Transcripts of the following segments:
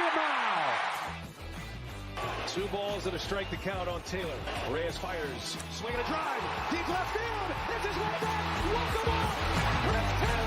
it now. 2 balls and a strike to count on Taylor. Reyes fires, swinging a drive, deep left field. It's his way back. Walk the ball. Chris Taylor.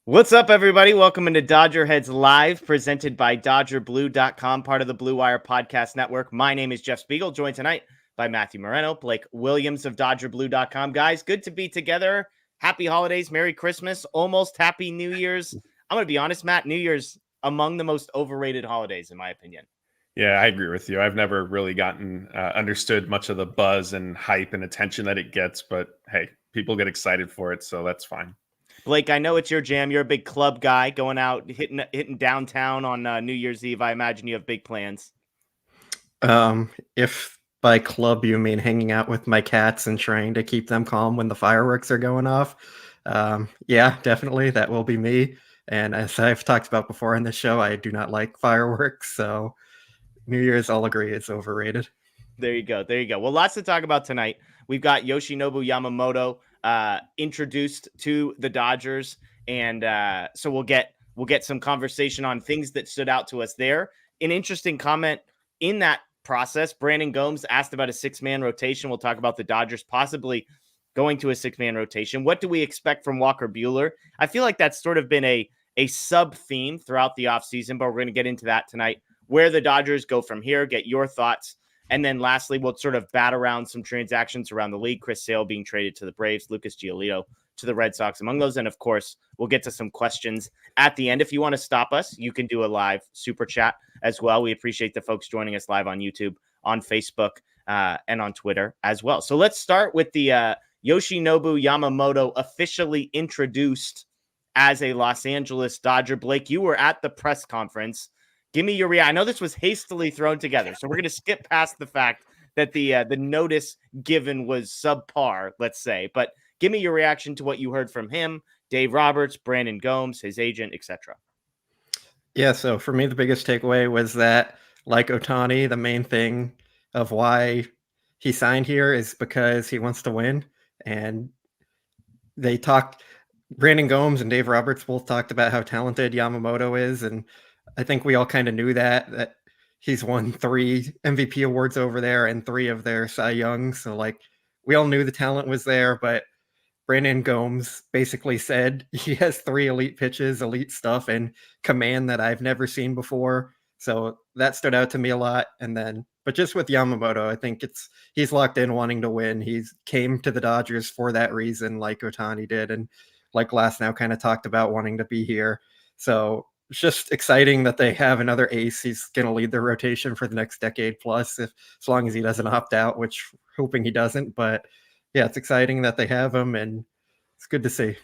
What's up, everybody? Welcome into DodgerHeads Live, presented by DodgerBlue.com, part of the Blue Wire Podcast Network. My name is Jeff Spiegel, joined tonight by Matthew Moreno, Blake Williams of DodgerBlue.com. Guys, good to be together. Happy holidays, Merry Christmas, almost Happy New Year's. I'm going to be honest, Matt, New Year's among the most overrated holidays, in my opinion. Yeah, I agree with you. I've never really gotten understood much of the buzz and hype and attention that it gets, but hey, people get excited for it, so that's fine. Blake, I know it's your jam. You're a big club guy, going out, hitting downtown on New Year's Eve. I imagine you have big plans. If by club you mean hanging out with my cats and trying to keep them calm when the fireworks are going off, yeah, definitely, that will be me. And as I've talked about before on this show, I do not like fireworks, so New Year's, I'll agree, it's overrated. There you go. Well, lots to talk about tonight. We've got Yoshinobu Yamamoto introduced to the Dodgers, and so we'll get some conversation on things that stood out to us there. An interesting comment in that process, Brandon Gomes asked about a 6-man rotation. We'll talk about the Dodgers possibly going to a 6-man rotation. What do we expect from Walker Buehler? I feel like that's sort of been a sub theme throughout the offseason, but we're going to get into that tonight. Where the Dodgers go from here, get your thoughts. And then lastly, we'll sort of bat around some transactions around the league. Chris Sale being traded to the Braves, Lucas Giolito to the Red Sox among those. And of course, we'll get to some questions at the end. If you want to stop us, you can do a live super chat as well. We appreciate the folks joining us live on YouTube, on Facebook, and on Twitter as well. So let's start with the Yoshinobu Yamamoto officially introduced as a Los Angeles Dodger. Blake, you were at the press conference. Give me your reaction. I know this was hastily thrown together, so we're going to skip past the fact that the notice given was subpar, let's say. But give me your reaction to what you heard from him, Dave Roberts, Brandon Gomes, his agent, etc. Yeah, so for me, the biggest takeaway was that, like Ohtani, the main thing of why he signed here is because he wants to win. And Brandon Gomes and Dave Roberts both talked about how talented Yamamoto is, and I think we all kind of knew that he's won 3 MVP awards over there and 3 of their Cy Young. So like we all knew the talent was there, but Brandon Gomes basically said he has 3 elite pitches, elite stuff, and command that I've never seen before. So that stood out to me a lot. But just with Yamamoto, I think he's locked in wanting to win. He's came to the Dodgers for that reason, like Ohtani did. And like Last Now kind of talked about wanting to be here. So it's just exciting that they have another ace. He's going to lead the rotation for the next decade plus, as long as he doesn't opt out, which hoping he doesn't. But yeah, it's exciting that they have him, and it's good to see.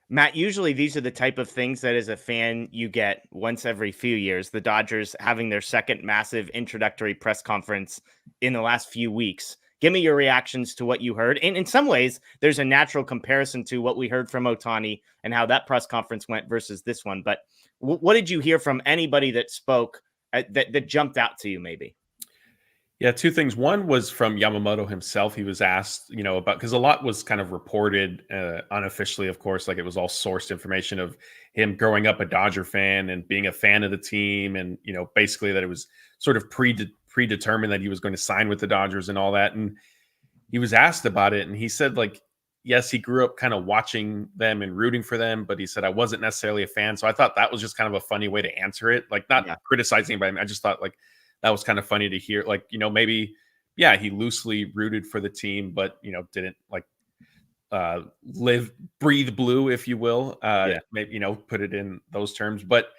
Matt, usually these are the type of things that as a fan you get once every few years. The Dodgers having their second massive introductory press conference in the last few weeks. Give me your reactions to what you heard. And in some ways, there's a natural comparison to what we heard from Ohtani and how that press conference went versus this one. But what did you hear from anybody that spoke that jumped out to you maybe? Yeah, 2 things. One was from Yamamoto himself. He was asked, about, because a lot was kind of reported unofficially, of course, like it was all sourced information of him growing up a Dodger fan and being a fan of the team. And, basically that it was sort of predetermined that he was going to sign with the Dodgers and all that. And he was asked about it. And he said, like, yes, he grew up kind of watching them and rooting for them, but he said, I wasn't necessarily a fan. So I thought that was just kind of a funny way to answer it. Like not criticizing anybody. I just thought like, that was kind of funny to hear. Like, maybe, yeah, he loosely rooted for the team, but, didn't like breathe blue, if you will. Maybe, put it in those terms. But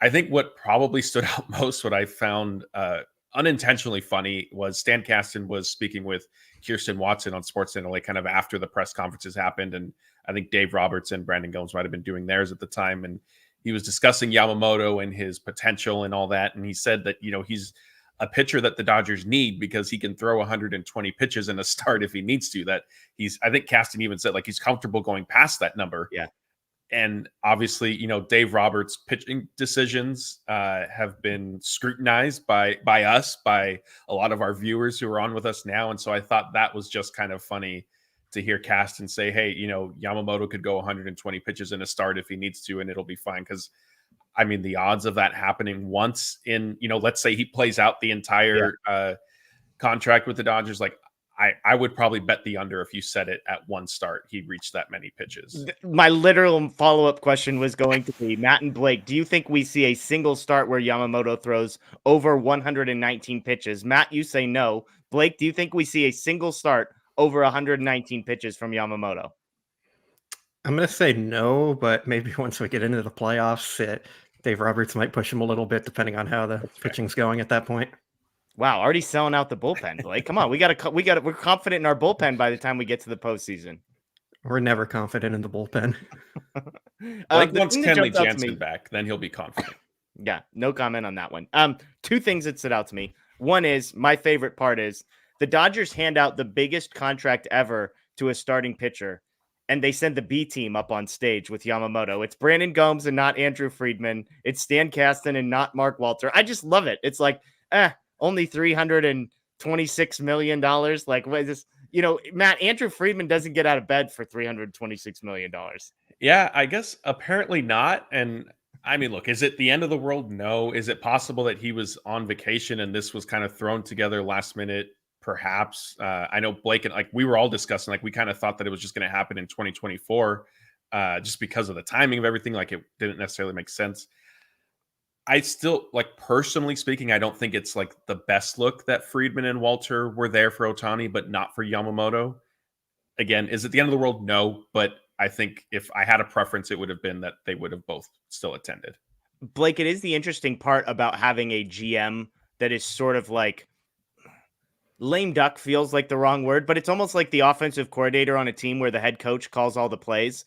I think what probably stood out most, what I found unintentionally funny, was Stan Kasten was speaking with Kirsten Watson on SportsCenter like kind of after the press conferences happened. And I think Dave Roberts and Brandon Gomes might have been doing theirs at the time. And he was discussing Yamamoto and his potential and all that. And he said that, he's a pitcher that the Dodgers need because he can throw 120 pitches in a start if he needs to. I think Kasten even said like he's comfortable going past that number. Yeah. And obviously, Dave Roberts' pitching decisions have been scrutinized by us, by a lot of our viewers who are on with us now. And so I thought that was just kind of funny to hear Caston say, hey, Yamamoto could go 120 pitches in a start if he needs to, and it'll be fine. Because I mean, the odds of that happening once in, let's say he plays out the entire contract with the Dodgers, like I would probably bet the under if you set it at one start, he reached that many pitches. My literal follow-up question was going to be, Matt and Blake, do you think we see a single start where Yamamoto throws over 119 pitches? Matt, you say no. Blake, do you think we see a single start over 119 pitches from Yamamoto? I'm going to say no, but maybe once we get into the playoffs, Dave Roberts might push him a little bit, depending on how the pitching's going at that point. Wow, already selling out the bullpen, Blake. Come on, we're confident in our bullpen by the time we get to the postseason. We're never confident in the bullpen. Blake wants Kenley Jansen back, then he'll be confident. Yeah, no comment on that one. Two things that stood out to me. One is, my favorite part is the Dodgers hand out the biggest contract ever to a starting pitcher, and they send the B team up on stage with Yamamoto. It's Brandon Gomes and not Andrew Friedman. It's Stan Kasten and not Mark Walter. I just love it. It's like, only $326 million. Like, what is this? Matt, Andrew Friedman doesn't get out of bed for $326 million. Yeah, I guess apparently not. And I mean, look, is it the end of the world? No. Is it possible that he was on vacation and this was kind of thrown together last minute? Perhaps. I know Blake and we were all discussing, we kind of thought that it was just going to happen in 2024 just because of the timing of everything. It didn't necessarily make sense. I still, personally speaking, I don't think it's the best look that Friedman and Walter were there for Ohtani, but not for Yamamoto. Again, is it the end of the world? No, but I think if I had a preference, it would have been that they would have both still attended. Blake, it is the interesting part about having a GM that is sort of lame duck feels like the wrong word, but it's almost like the offensive coordinator on a team where the head coach calls all the plays.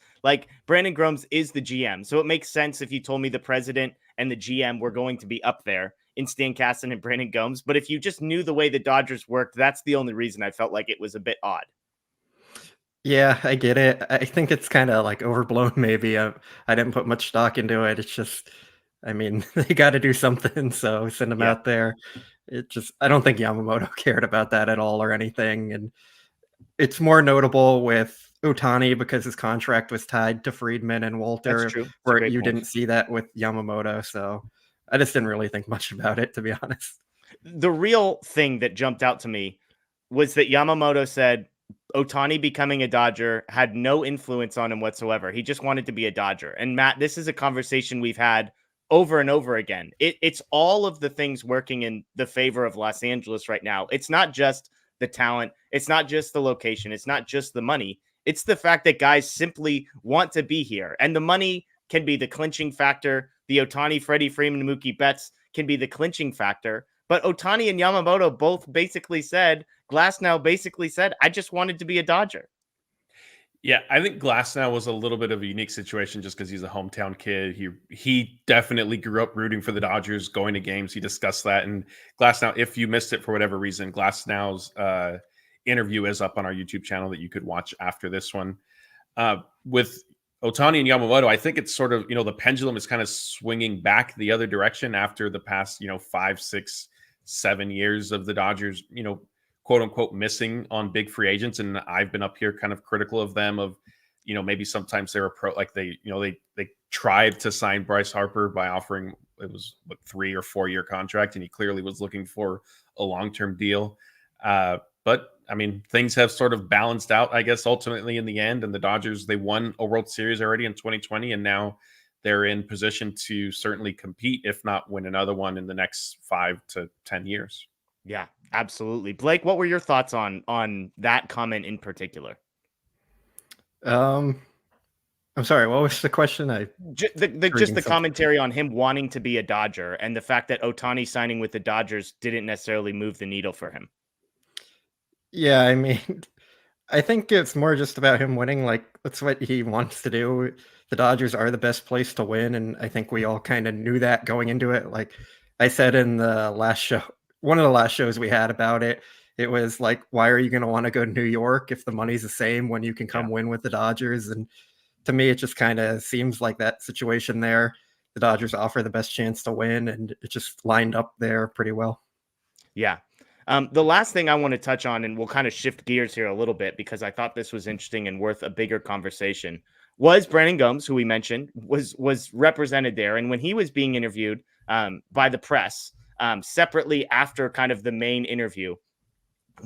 Brandon Gomes is the GM. So it makes sense if you told me the president and the GM were going to be up there in Stan Kasten and Brandon Gomes. But if you just knew the way the Dodgers worked, that's the only reason I felt like it was a bit odd. Yeah, I get it. I think it's kind of overblown maybe. I didn't put much stock into it. It's just, I mean, they got to do something, so send them out there. I don't think Yamamoto cared about that at all or anything. And it's more notable with Ohtani because his contract was tied to Friedman and Walter, where you didn't see that with Yamamoto. So I just didn't really think much about it, to be honest. The real thing that jumped out to me was that Yamamoto said Ohtani becoming a Dodger had no influence on him whatsoever. He just wanted to be a Dodger. And Matt, this is a conversation we've had over and over again. It's all of the things working in the favor of Los Angeles right now. It's not just the talent. It's not just the location. It's not just the money. It's the fact that guys simply want to be here. And the money can be the clinching factor. The Ohtani, Freddie Freeman, Mookie Betts can be the clinching factor. But Ohtani and Yamamoto both basically said, Glasnow basically said, I just wanted to be a Dodger. Yeah, I think Glasnow was a little bit of a unique situation just because he's a hometown kid. He definitely grew up rooting for the Dodgers, going to games. He discussed that. And Glasnow, if you missed it for whatever reason, Glasnow's interview is up on our YouTube channel that you could watch after this one. With Ohtani and Yamamoto, I think it's sort of, the pendulum is kind of swinging back the other direction after the past, 5, 6, 7 years of the Dodgers, quote unquote, missing on big free agents. And I've been up here kind of critical of them of, maybe sometimes they're they tried to sign Bryce Harper by offering, it was a 3 or 4 year contract. And he clearly was looking for a long-term deal. But I mean, things have sort of balanced out, I guess, ultimately in the end. And the Dodgers, they won a World Series already in 2020. And now they're in position to certainly compete, if not win another one in the next 5 to 10 years. Yeah, absolutely. Blake, what were your thoughts on that comment in particular? I'm sorry, what was the question? Just the commentary on him wanting to be a Dodger and the fact that Ohtani signing with the Dodgers didn't necessarily move the needle for him. Yeah, I mean, I think it's more just about him winning. That's what he wants to do. The Dodgers are the best place to win, and I think we all kind of knew that going into it. Like I said in the last show, one of the last shows we had about it, it was why are you going to want to go to New York if the money's the same when you can come win with the Dodgers? And to me, it just kind of seems like that situation there. The Dodgers offer the best chance to win, and it just lined up there pretty well. Yeah. The last thing I want to touch on, and we'll kind of shift gears here a little bit because I thought this was interesting and worth a bigger conversation, was Brandon Gomes, who we mentioned, was represented there. And when he was being interviewed by the press separately after kind of the main interview,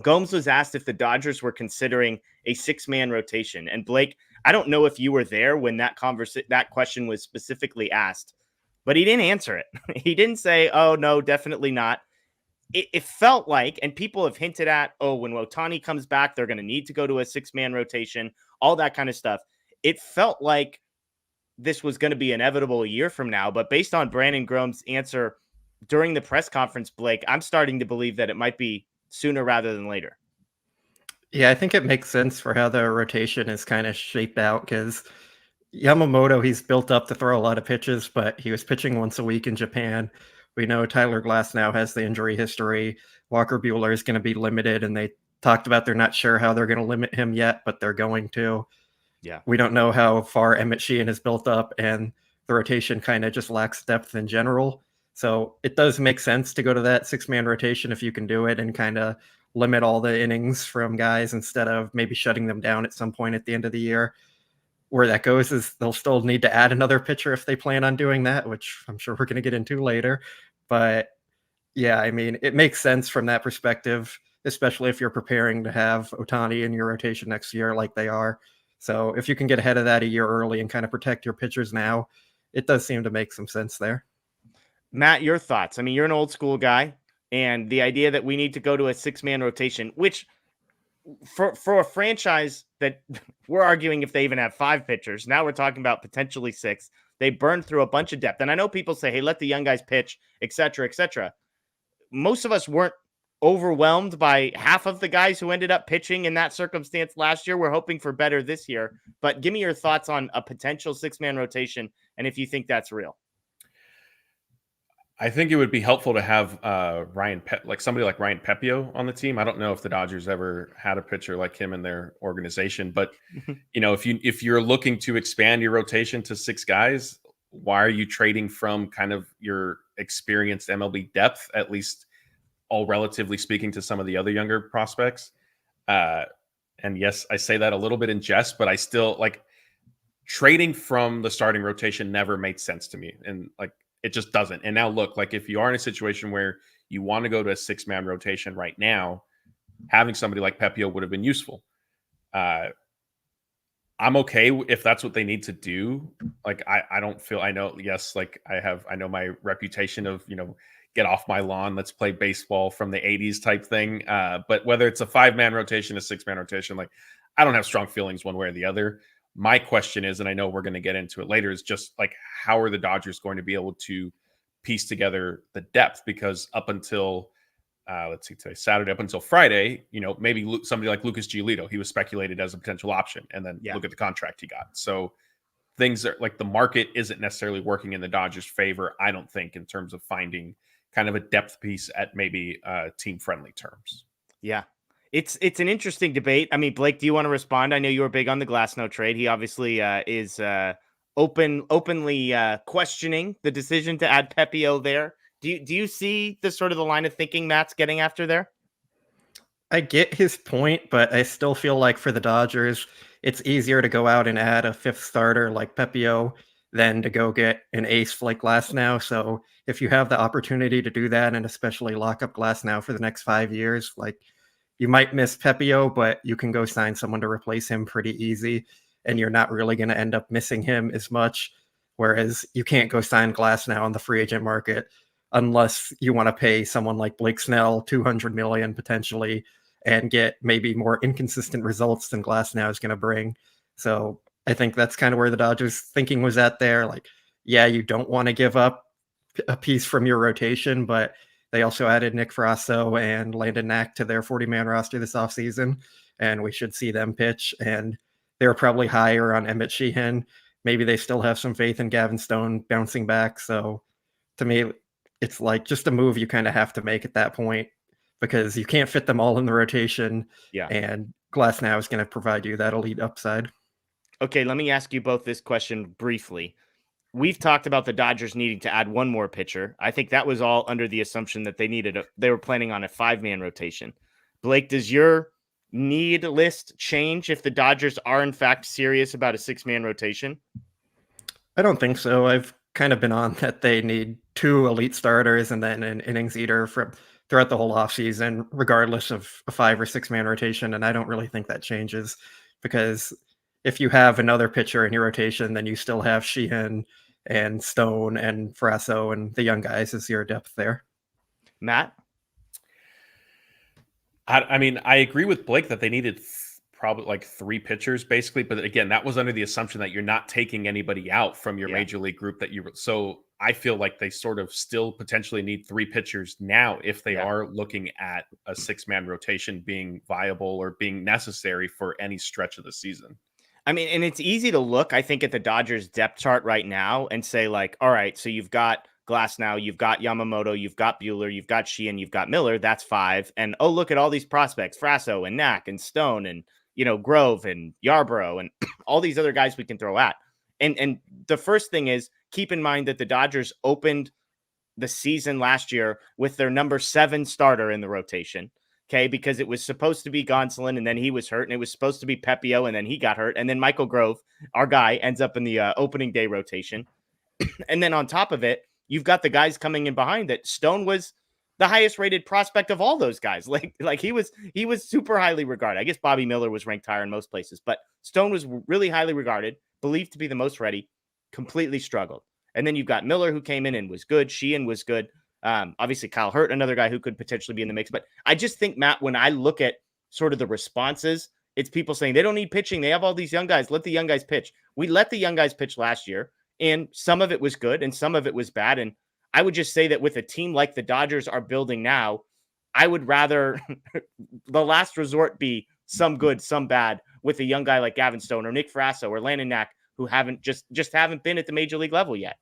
Gomes was asked if the Dodgers were considering a 6-man rotation. And Blake, I don't know if you were there when that question was specifically asked, but he didn't answer it. He didn't say, "Oh no, definitely not." It felt like, and people have hinted at, oh, when Ohtani comes back, they're going to need to go to a 6-man rotation, all that kind of stuff. It felt like this was going to be inevitable a year from now, but based on Brandon Gomes' answer during the press conference, Blake, I'm starting to believe that it might be sooner rather than later. Yeah, I think it makes sense for how the rotation is kind of shaped out because Yamamoto, he's built up to throw a lot of pitches, but he was pitching once a week in Japan. We know Tyler Glass now has the injury history. Walker Buehler is going to be limited, and they talked about they're not sure how they're going to limit him yet, but they're going to. Yeah. We don't know how far Emmett Sheehan has built up, and the rotation kind of just lacks depth in general. So it does make sense to go to that 6-man rotation if you can do it and kind of limit all the innings from guys instead of maybe shutting them down at some point at the end of the year. Where that goes is they'll still need to add another pitcher if they plan on doing that, which I'm sure we're going to get into later. But yeah, I mean, it makes sense from that perspective, especially if you're preparing to have Ohtani in your rotation next year like they are. So if you can get ahead of that a year early and kind of protect your pitchers now, it does seem to make some sense there. Matt, your thoughts? I mean, you're an old school guy, and the idea that we need to go to a 6-man rotation, which for a franchise that we're arguing if they even have 5 pitchers, now we're talking about potentially 6. They burned through a bunch of depth. And I know people say, hey, let the young guys pitch, et cetera, et cetera. Most of us weren't overwhelmed by half of the guys who ended up pitching in that circumstance last year. We're hoping for better this year. But give me your thoughts on a potential 6-man rotation and if you think that's real. I think it would be helpful to have somebody like Ryan Pepio on the team. I don't know if the Dodgers ever had a pitcher like him in their organization, but if you're looking to expand your rotation to 6 guys, why are you trading from kind of your experienced MLB depth, at least all relatively speaking to some of the other younger prospects? And yes, I say that a little bit in jest, but I still like trading from the starting rotation never made sense to me. And like, it just doesn't. And now look, like if you are in a situation where you want to go to a 6-man rotation right now, having somebody like Pepio would have been useful. I'm okay if that's what they need to do. Like, I know my reputation of, get off my lawn, let's play baseball from the 80s type thing. But whether it's a 5-man rotation, a 6-man rotation, like I don't have strong feelings one way or the other. My question is, and I know we're going to get into it later, is just like, how are the Dodgers going to be able to piece together the depth? Because up until, today, Saturday, up until Friday, maybe somebody like Lucas Giolito, he was speculated as a potential option. And then look at the contract he got. So things are like the market isn't necessarily working in the Dodgers' favor, I don't think, in terms of finding kind of a depth piece at maybe team-friendly terms. Yeah. It's an interesting debate. I mean, Blake, do you want to respond? I know you were big on the Glasnow trade. He obviously is openly questioning the decision to add Pepio there. Do you see the sort of the line of thinking Matt's getting after there? I get his point, but I still feel like for the Dodgers, it's easier to go out and add a 5th starter like Pepio than to go get an ace like Glasnow. So if you have the opportunity to do that, and especially lock up Glasnow for the next 5 years, like, you might miss Pepio, but you can go sign someone to replace him pretty easy, and you're not really going to end up missing him as much. Whereas you can't go sign Glasnow on the free agent market unless you want to pay someone like Blake Snell $200 million potentially and get maybe more inconsistent results than Glasnow is going to bring. So I think that's kind of where the Dodgers thinking was at there. Like, yeah, you don't want to give up a piece from your rotation, but they also added Nick Frasso and Landon Knack to their 40-man roster this offseason, and we should see them pitch. And they're probably higher on Emmett Sheehan. Maybe they still have some faith in Gavin Stone bouncing back. So to me, it's like just a move you kind of have to make at that point because you can't fit them all in the rotation. Yeah. And Glasnow is going to provide you that elite upside. Okay, let me ask you both this question briefly. we've talked about the Dodgers needing to add one more pitcher. I think that was all under the assumption that they were planning on a 5-man rotation. Blake, does your need list change if the Dodgers are in fact serious about a 6-man rotation? I don't think so. I've kind of been on that they need 2 elite starters and then an innings eater throughout the whole offseason, regardless of a 5 or 6-man rotation. And I don't really think that changes, because if you have another pitcher in your rotation, then you still have Sheehan and Stone and Frasso and the young guys as your depth there. Matt? I mean, I agree with Blake that they needed probably like 3 pitchers basically. But again, that was under the assumption that you're not taking anybody out from your major league group so I feel like they sort of still potentially need 3 pitchers now if they are looking at a 6-man rotation being viable or being necessary for any stretch of the season. I mean, and it's easy to look, I think, at the Dodgers depth chart right now and say, like, all right, so you've got Glasnow, you've got Yamamoto, you've got Buehler, you've got Sheehan, you've got Miller. That's 5. And, oh, look at all these prospects, Frasso and Knack and Stone and, Grove and Yarbrough and all these other guys we can throw at. And the first thing is, keep in mind that the Dodgers opened the season last year with their number 7 starter in the rotation. Okay, because it was supposed to be Gonsolin, and then he was hurt, and it was supposed to be Pepio, and then he got hurt, and then Michael Grove, our guy, ends up in the opening day rotation. And then on top of it, you've got the guys coming in behind that. Stone was the highest rated prospect of all those guys. Like he was super highly regarded. I guess Bobby Miller was ranked higher in most places, but Stone was really highly regarded, believed to be the most ready, completely struggled. And then you've got Miller, who came in and was good. Sheehan was good. Obviously Kyle Hurt, another guy who could potentially be in the mix. But I just think, Matt, when I look at sort of the responses, it's people saying they don't need pitching. They have all these young guys. Let the young guys pitch. We let the young guys pitch last year, and some of it was good and some of it was bad. And I would just say that with a team like the Dodgers are building now, I would rather the last resort be some good, some bad with a young guy like Gavin Stone or Nick Frasso or Landon Knack, who haven't haven't been at the major league level yet.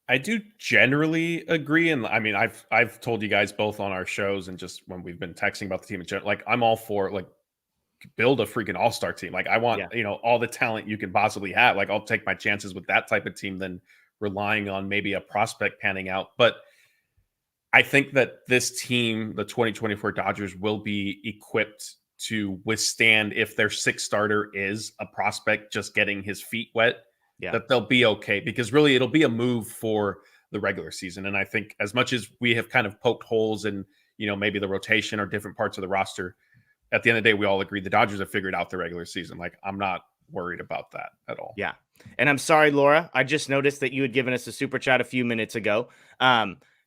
I do generally agree. And I mean, I've told you guys both on our shows and just when we've been texting about the team in general, like I'm all for like build a freaking all-star team. Like I want, all the talent you can possibly have. Like I'll take my chances with that type of team than relying on maybe a prospect panning out. But I think that this team, the 2024 Dodgers, will be equipped to withstand if their 6th starter is a prospect just getting his feet wet. That they'll be okay, because really it'll be a move for the regular season. And I think as much as we have kind of poked holes in, maybe the rotation or different parts of the roster, at the end of the day, we all agree the Dodgers have figured out the regular season. Like I'm not worried about that at all. Yeah. And I'm sorry, Laura, I just noticed that you had given us a super chat a few minutes ago.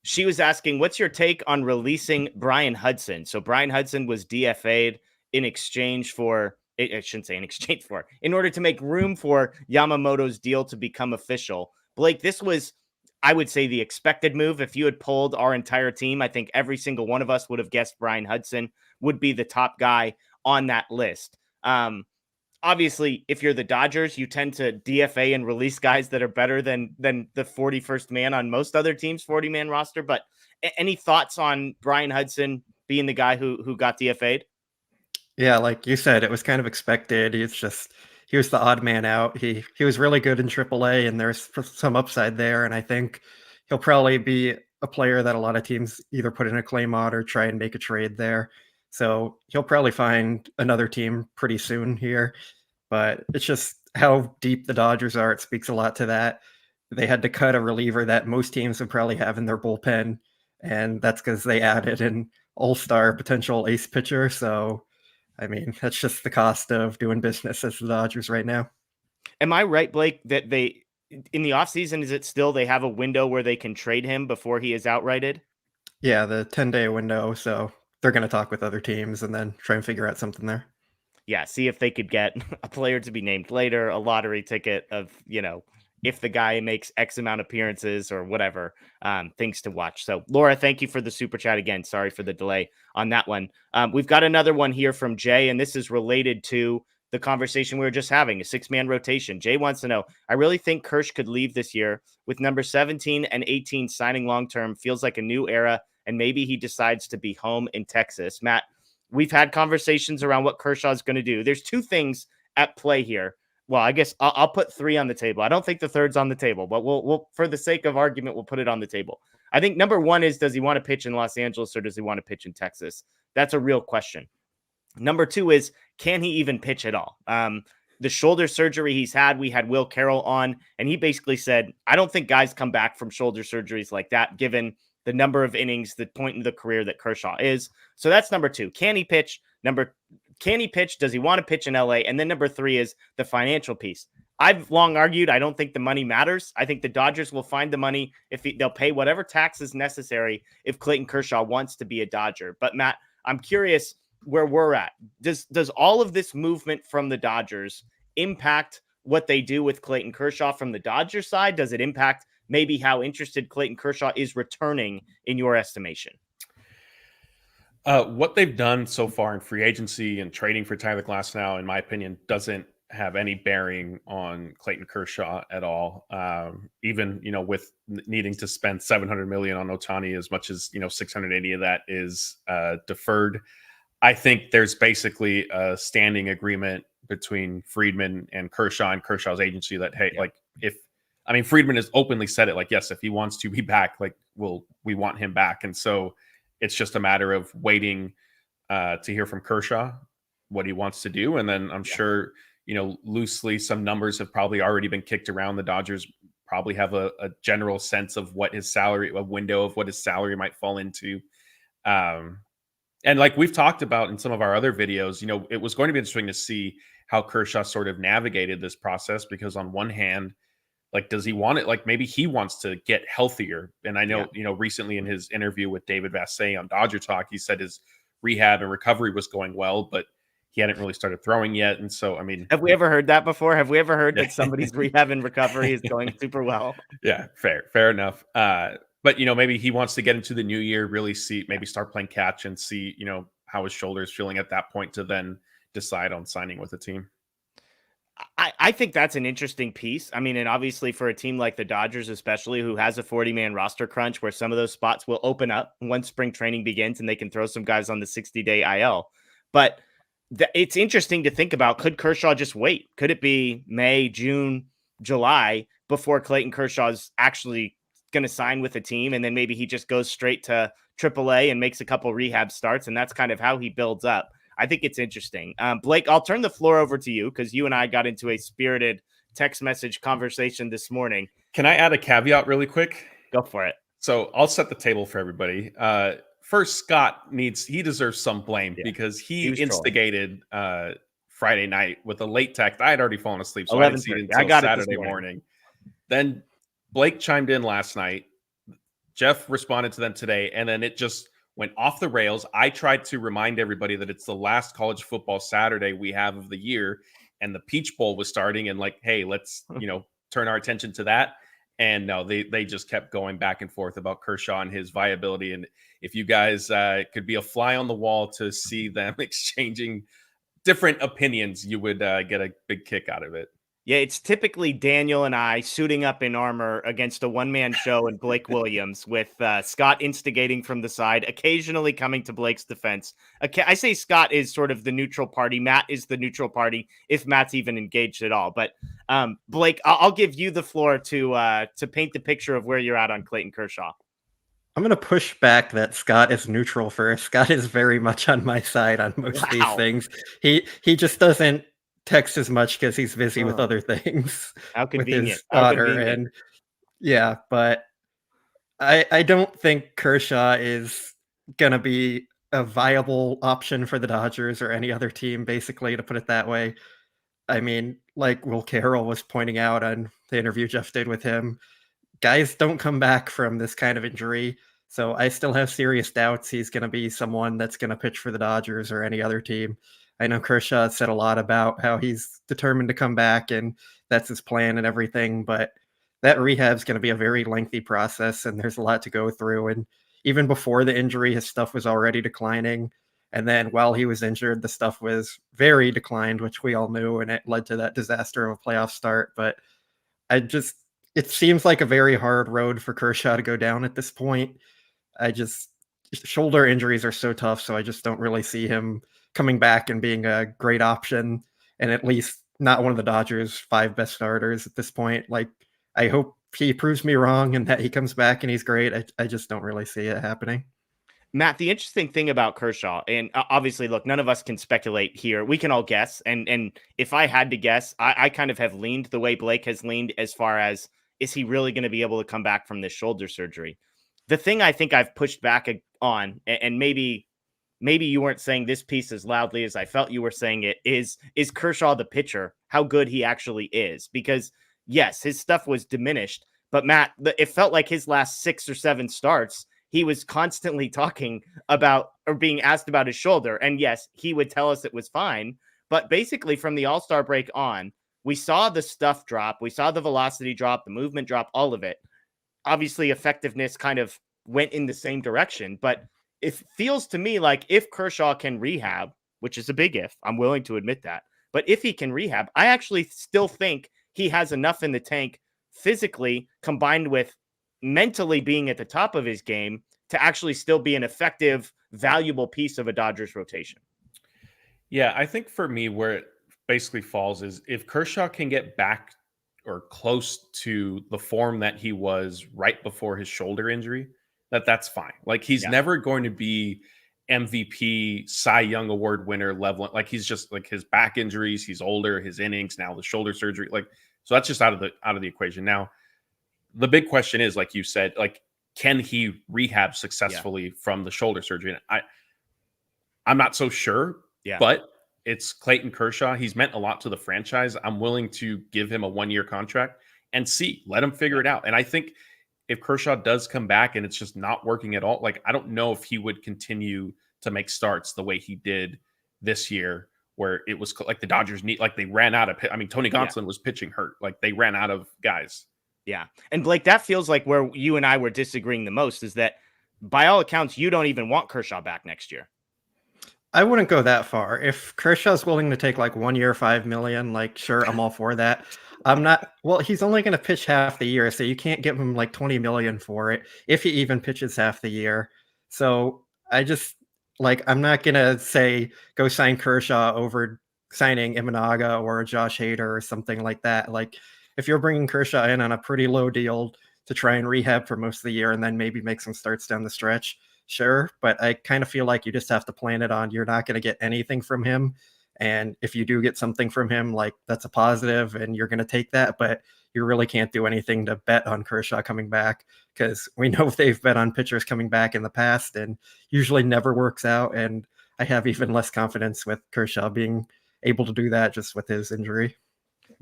She was asking, what's your take on releasing Brian Hudson? So Brian Hudson was DFA'd in exchange for, I shouldn't say in exchange for, in order to make room for Yamamoto's deal to become official. Blake, this was, I would say, the expected move. If you had polled our entire team, I think every single one of us would have guessed Brian Hudson would be the top guy on that list. Obviously, if you're the Dodgers, you tend to DFA and release guys that are better than the 41st man on most other teams' 40-man roster. But any thoughts on Brian Hudson being the guy who got DFA'd? Yeah, like you said, it was kind of expected. He was the odd man out. He was really good in AAA, and there's some upside there. And I think he'll probably be a player that a lot of teams either put in a claim on or try and make a trade there. So he'll probably find another team pretty soon here. But it's just how deep the Dodgers are. It speaks a lot to that. They had to cut a reliever that most teams would probably have in their bullpen, and that's because they added an all-star potential ace pitcher. So I mean, that's just the cost of doing business as the Dodgers right now. Am I right, Blake, that they, in the offseason, is it still they have a window where they can trade him before he is outrighted? Yeah, the 10-day window. So they're going to talk with other teams and then try and figure out something there. Yeah, see if they could get a player to be named later, a lottery ticket of, if the guy makes X amount of appearances or whatever, things to watch. So, Laura, thank you for the super chat again. Sorry for the delay on that one. We've got another one here from Jay, and this is related to the conversation we were just having, a 6-man rotation. Jay wants to know, I really think Kersh could leave this year with number 17 and 18 signing long-term. Feels like a new era, and maybe he decides to be home in Texas. Matt, we've had conversations around what Kershaw is going to do. There's 2 things at play here. well, I guess I'll put 3 on the table. I don't think the third's on the table, but we'll for the sake of argument, we'll put it on the table. I think number 1 is, does he want to pitch in Los Angeles or does he want to pitch in Texas? That's a real question. Number 2 is, can he even pitch at all? The shoulder surgery he's had, we had Will Carroll on, and he basically said, I don't think guys come back from shoulder surgeries like that, given the number of innings, the point in the career that Kershaw is. So that's number 2. Can he pitch? Can he pitch? Does he want to pitch in LA? And then number 3 is the financial piece. I've long argued, I don't think the money matters. I think the Dodgers will find the money if they'll pay whatever tax is necessary if Clayton Kershaw wants to be a Dodger. But Matt, I'm curious where we're at. Does all of this movement from the Dodgers impact what they do with Clayton Kershaw from the Dodgers side? Does it impact maybe how interested Clayton Kershaw is returning in your estimation? What they've done so far in free agency and trading for Tyler Glasnow, in my opinion, doesn't have any bearing on Clayton Kershaw at all. Even, with needing to spend $700 million on Ohtani, as much as, 680 of that is deferred. I think there's basically a standing agreement between Friedman and Kershaw's agency that, hey, Friedman has openly said it, yes, if he wants to be back, we want him back. And so it's just a matter of waiting to hear from Kershaw what he wants to do. And then I'm sure, loosely some numbers have probably already been kicked around. The Dodgers probably have a general sense of what his salary, a window of what his salary might fall into. And like we've talked about in some of our other videos, it was going to be interesting to see how Kershaw sort of navigated this process, because on one hand, does he want it? Maybe he wants to get healthier. And I know, recently in his interview with David Vassegh on Dodger Talk, he said his rehab and recovery was going well, but he hadn't really started throwing yet. And so, have we ever heard that before? Have we ever heard that somebody's rehab and recovery is going super well? Yeah, fair enough. But, maybe he wants to get into the new year, really maybe start playing catch and see, how his shoulder is feeling at that point to then decide on signing with a team. I think that's an interesting piece. And obviously for a team like the Dodgers, especially, who has a 40-man roster crunch where some of those spots will open up once spring training begins and they can throw some guys on the 60-day IL. But it's interesting to think about, could Kershaw just wait? Could it be May, June, July before Clayton Kershaw is actually going to sign with a team, and then maybe he just goes straight to AAA and makes a couple rehab starts, and that's kind of how he builds up? I think it's interesting. Blake, I'll turn the floor over to you because you and I got into a spirited text message conversation this morning. Can I add a caveat really quick? Go for it. So I'll set the table for everybody. First, Scott he deserves some blame because he instigated Friday night with a late text. I had already fallen asleep, so I didn't see it until Saturday morning. Then Blake chimed in last night. Jeff responded to them today, and then it just went off the rails. I tried to remind everybody that it's the last college football Saturday we have of the year, and the Peach Bowl was starting, and hey, let's turn our attention to that. And no, they just kept going back and forth about Kershaw and his viability. And if you guys could be a fly on the wall to see them exchanging different opinions, you would get a big kick out of it. Yeah, it's typically Daniel and I suiting up in armor against a one-man show and Blake Williams, with Scott instigating from the side, occasionally coming to Blake's defense. I say Scott is sort of the neutral party. Matt is the neutral party, if Matt's even engaged at all. But Blake, I'll give you the floor to paint the picture of where you're at on Clayton Kershaw. I'm going to push back that Scott is neutral first. Scott is very much on my side on most of these things. He just doesn't text as much because he's busy with other things. How convenient. With his daughter. And yeah, but I don't think Kershaw is going to be a viable option for the Dodgers or any other team, basically, to put it that way. Like Will Carroll was pointing out on the interview Jeff did with him, guys don't come back from this kind of injury. So I still have serious doubts he's going to be someone that's going to pitch for the Dodgers or any other team. I know Kershaw said a lot about how he's determined to come back and that's his plan and everything, but that rehab is going to be a very lengthy process and there's a lot to go through. And even before the injury, his stuff was already declining. And then while he was injured, the stuff was very declined, which we all knew, and it led to that disaster of a playoff start. But it seems like a very hard road for Kershaw to go down at this point. Shoulder injuries are so tough, so I just don't really see him coming back and being a great option. And at least not one of the Dodgers' 5 best starters at this point. Like, I hope he proves me wrong and that he comes back and he's great. I just don't really see it happening. Matt, the interesting thing about Kershaw, and obviously, look, none of us can speculate here. We can all guess. And if I had to guess, I kind of have leaned the way Blake has leaned as far as, is he really going to be able to come back from this shoulder surgery? The thing I think I've pushed back on, and maybe you weren't saying this piece as loudly as I felt you were saying it, is Kershaw the pitcher, how good he actually is? Because yes, his stuff was diminished, but Matt, it felt like his last 6 or 7 starts, he was constantly talking about or being asked about his shoulder. And yes, he would tell us it was fine. But basically from the All-Star break on, we saw the stuff drop. We saw the velocity drop, the movement drop, all of it. Obviously, effectiveness kind of went in the same direction. But it feels to me like if Kershaw can rehab, which is a big if, I'm willing to admit that. But if he can rehab, I actually still think he has enough in the tank physically combined with mentally being at the top of his game to actually still be an effective, valuable piece of a Dodgers rotation. Yeah, I think for me, where it basically falls is if Kershaw can get back or close to the form that he was right before his shoulder injury, that's fine. Like, he's never going to be MVP, Cy Young Award winner level. Like, he's just like, his back injuries, he's older, his innings, now the shoulder surgery. Like, so that's just out of the equation. Now, the big question is, like you said, like, can he rehab successfully from the shoulder surgery? And I'm not so sure, but it's Clayton Kershaw. He's meant a lot to the franchise. I'm willing to give him a 1-year contract and let him figure it out. And I think if Kershaw does come back and it's just not working at all, like, I don't know if he would continue to make starts the way he did this year, where it was like the Dodgers they ran out of, Tony Gonsolin was pitching hurt. Like, they ran out of guys. Yeah. And Blake, that feels like where you and I were disagreeing the most, is that by all accounts, you don't even want Kershaw back next year. I wouldn't go that far. If Kershaw's willing to take like 1 year, $5 million, like, sure, I'm all for that. I'm not. Well, he's only going to pitch half the year, so you can't give him like 20 million for it if he even pitches half the year. So I just, like, I'm not going to say go sign Kershaw over signing Imanaga or Josh Hader or something like that. Like, if you're bringing Kershaw in on a pretty low deal to try and rehab for most of the year and then maybe make some starts down the stretch, sure. But I kind of feel like you just have to plan it on. You're not going to get anything from him. And if you do get something from him, like, that's a positive and you're going to take that. But you really can't do anything to bet on Kershaw coming back, because we know they've bet on pitchers coming back in the past and usually never works out. And I have even less confidence with Kershaw being able to do that just with his injury.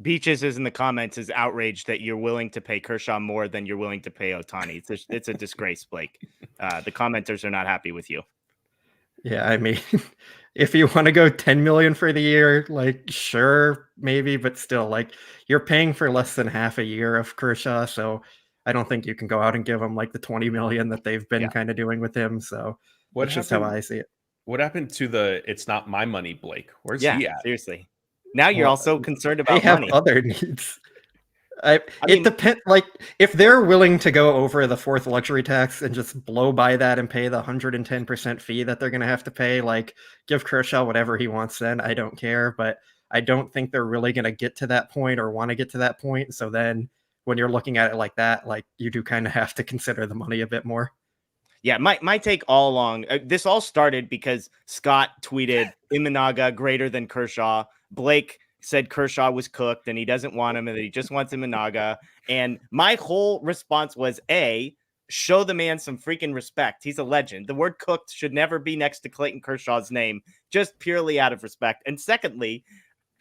Beaches is in the comments is outraged that you're willing to pay Kershaw more than you're willing to pay Ohtani. It's a disgrace, Blake. The commenters are not happy with you. Yeah, I mean, if you want to go 10 million for the year, like, sure, maybe, but still, like, you're paying for less than half a year of Kershaw, so I don't think you can go out and give him like the 20 million that they've been kind of doing with him. So that's just how I see it. What happened to the "it's not my money" Blake? Where's he at? Seriously. Now you're also concerned about they have money. Other needs. It depends. Like, if they're willing to go over the 4th luxury tax and just blow by that and pay the 110% fee that they're going to have to pay, like, give Kershaw whatever he wants, then I don't care. But I don't think they're really going to get to that point or want to get to that point. So then when you're looking at it like that, like, you do kind of have to consider the money a bit more. Yeah, my take all along, this all started because Scott tweeted Imanaga greater than Kershaw. Blake said Kershaw was cooked and he doesn't want him and he just wants Imanaga. And my whole response was, show the man some freaking respect. He's a legend. The word cooked should never be next to Clayton Kershaw's name, just purely out of respect. And secondly,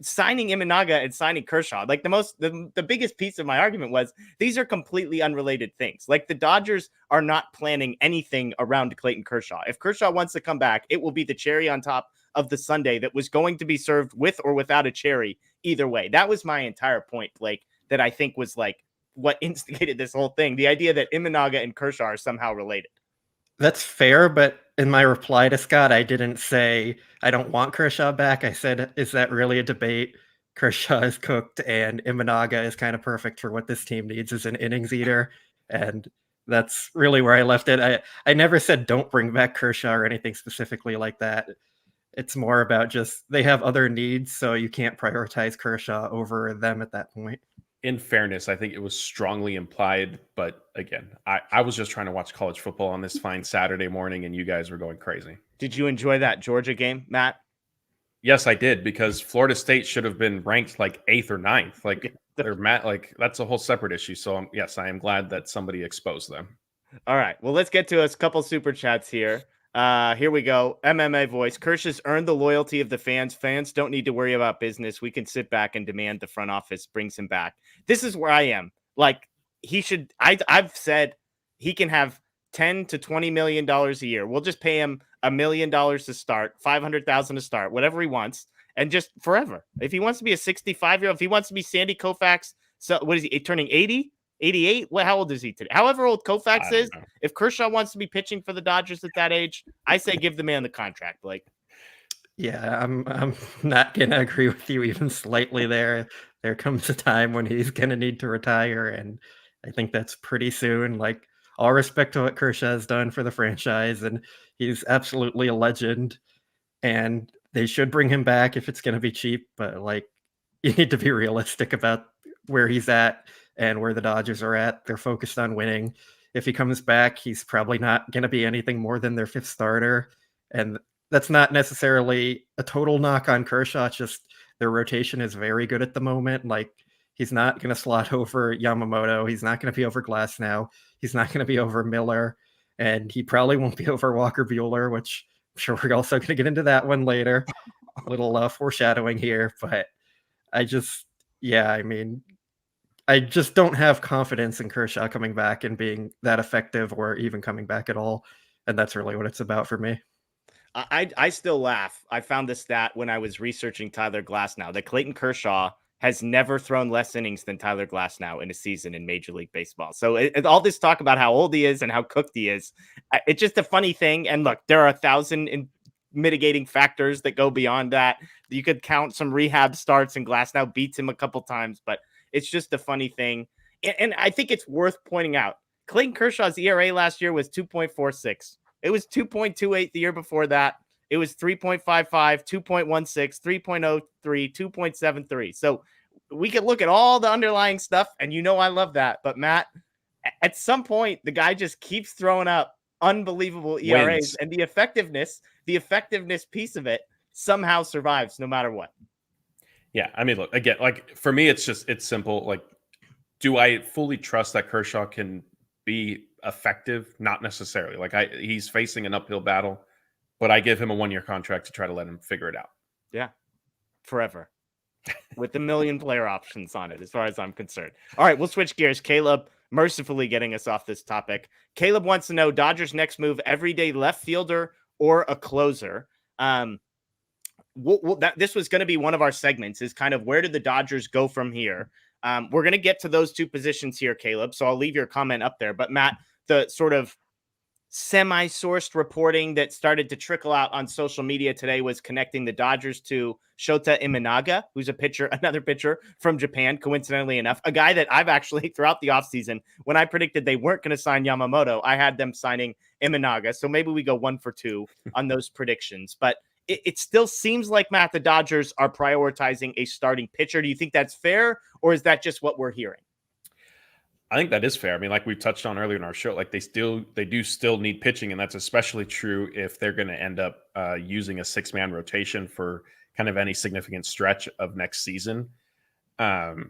signing Imanaga and signing Kershaw, like, the biggest piece of my argument was these are completely unrelated things. Like, the Dodgers are not planning anything around Clayton Kershaw. If Kershaw wants to come back, it will be the cherry on top of the sundae that was going to be served with or without a cherry either way. That was my entire point, Blake, that I think was like what instigated this whole thing. The idea that Imanaga and Kershaw are somehow related. That's fair, but in my reply to Scott, I didn't say I don't want Kershaw back. I said, is that really a debate? Kershaw is cooked and Imanaga is kind of perfect for what this team needs as an innings eater. And that's really where I left it. I never said don't bring back Kershaw or anything specifically like that. it's more about just they have other needs, so you can't prioritize Kershaw over them at that point. In fairness, I think it was strongly implied, but again, I was just trying to watch college football on this fine Saturday morning, and you guys were going crazy. Did you enjoy that Georgia game, Matt? Yes, I did, because Florida State should have been ranked like 8th or 9th. Like that's a whole separate issue. So yes, I am glad that somebody exposed them. All right. Well, let's get to a couple super chats here. Here we go. MMA voice. Kershaw's earned the loyalty of the fans. Fans don't need to worry about business. We can sit back and demand the front office brings him back. This is where I am. Like, he should. I've said he can have $10 to $20 million a year. We'll just pay him $1 million to start, $500,000 to start, whatever he wants, and just forever. If he wants to be a 65-year-old, if he wants to be Sandy Koufax, so what is he turning 80? 88? Well, how old is he today? However old Koufax is, if Kershaw wants to be pitching for the Dodgers at that age, I say give the man the contract, Blake. Yeah, I'm not gonna agree with you even slightly there. There comes a time when he's gonna need to retire, and I think that's pretty soon. Like, all respect to what Kershaw has done for the franchise, and he's absolutely a legend. And they should bring him back if it's gonna be cheap, but like, you need to be realistic about where he's at and where the Dodgers are at. They're focused on winning. If he comes back, he's probably not going to be anything more than their 5th starter. And that's not necessarily a total knock on Kershaw. It's just their rotation is very good at the moment. Like, he's not going to slot over Yamamoto. He's not going to be over Glasnow. He's not going to be over Miller. And he probably won't be over Walker Buehler, which I'm sure we're also going to get into that one later. A little foreshadowing here. But I just don't have confidence in Kershaw coming back and being that effective or even coming back at all. And that's really what it's about for me. I still laugh. I found this stat when I was researching Tyler Glasnow that Clayton Kershaw has never thrown less innings than Tyler Glasnow in a season in Major League Baseball. So all this talk about how old he is and how cooked he is, it's just a funny thing. And look, there are 1,000 mitigating factors that go beyond that. You could count some rehab starts, and Glasnow beats him a couple times, but it's just a funny thing. And I think it's worth pointing out, Clayton Kershaw's ERA last year was 2.46. It was 2.28 the year before that. It was 3.55, 2.16, 3.03, 2.73. So we could look at all the underlying stuff, and I love that. But Matt, at some point, the guy just keeps throwing up unbelievable ERAs, Wins. and the effectiveness piece of it somehow survives no matter what. Yeah, I mean, look, again, like, for me, it's simple. Like, do I fully trust that Kershaw can be effective? Not necessarily. Like, he's facing an uphill battle, but I give him a 1-year contract to try to let him figure it out. Yeah, forever. With 1 million player options on it, as far as I'm concerned. All right, we'll switch gears. Caleb mercifully getting us off this topic. Caleb wants to know Dodgers' next move, everyday left fielder or a closer. This was going to be one of our segments, is kind of where do the Dodgers go from here? We're going to get to those two positions here, Caleb, so I'll leave your comment up there. But Matt, the sort of semi-sourced reporting that started to trickle out on social media today was connecting the Dodgers to Shota Imanaga, who's another pitcher from Japan, coincidentally enough, a guy that I've actually, throughout the offseason, when I predicted they weren't going to sign Yamamoto, I had them signing Imanaga. So maybe we go 1 for 2 on those predictions. But it still seems like, Matt, the Dodgers are prioritizing a starting pitcher. Do you think that's fair, or is that just what we're hearing? I think that is fair. I mean, like we've touched on earlier in our show, like they do still need pitching, and that's especially true if they're going to end up using a 6-man rotation for kind of any significant stretch of next season. So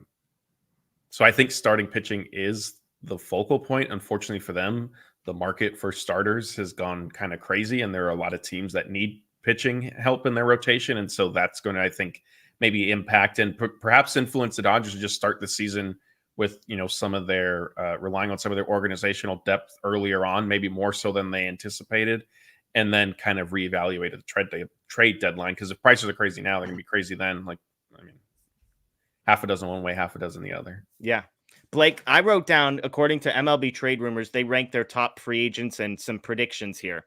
I think starting pitching is the focal point. Unfortunately for them, the market for starters has gone kind of crazy, and there are a lot of teams that need pitching help in their rotation, and so that's going to, I think, maybe impact and perhaps influence the Dodgers to just start the season with some of their relying on some of their organizational depth earlier on, maybe more so than they anticipated, and then kind of reevaluate at the trade deadline. Because if prices are crazy now, they're gonna be crazy then. Like, I mean, half a dozen one way, half a dozen the other. Yeah. Blake, I wrote down, according to MLB Trade Rumors, they ranked their top free agents and some predictions here.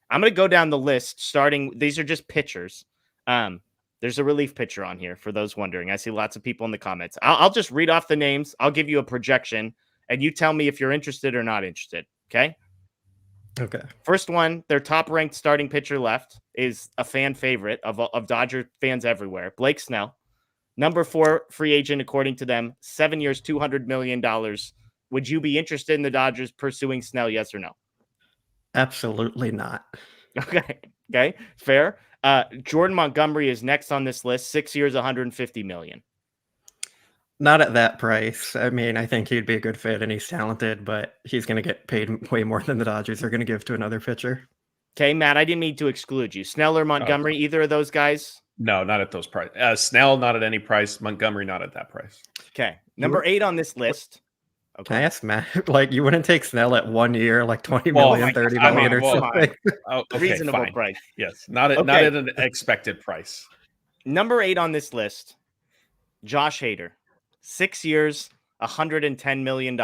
I'm going to go down the list starting. These are just pitchers. There's a relief pitcher on here for those wondering. I see lots of people in the comments. I'll just read off the names. I'll give you a projection, and you tell me if you're interested or not interested. Okay. Okay. First one, their top-ranked starting pitcher left is a fan favorite of Dodger fans everywhere, Blake Snell. Number 4 free agent, according to them, 7 years, $200 million. Would you be interested in the Dodgers pursuing Snell, yes or no? Absolutely not. Okay, fair. Jordan Montgomery is next on this list, 6 years, $150 million. Not at that price. I mean, I think he'd be a good fit and he's talented, but he's going to get paid way more than the Dodgers are going to give to another pitcher. Okay, Matt, I didn't mean to exclude you. Snell or Montgomery, either of those guys? No, not at those price. Snell, not at any price. Montgomery, not at that price. Okay, number 8 on this list. Okay. Can I ask Matt, like, you wouldn't take Snell at 1 year, like 20 million, 30 million or something? Okay, reasonable fine. price. Yes, not at an expected price. Number 8 on this list, Josh Hader, 6 years, $110 million.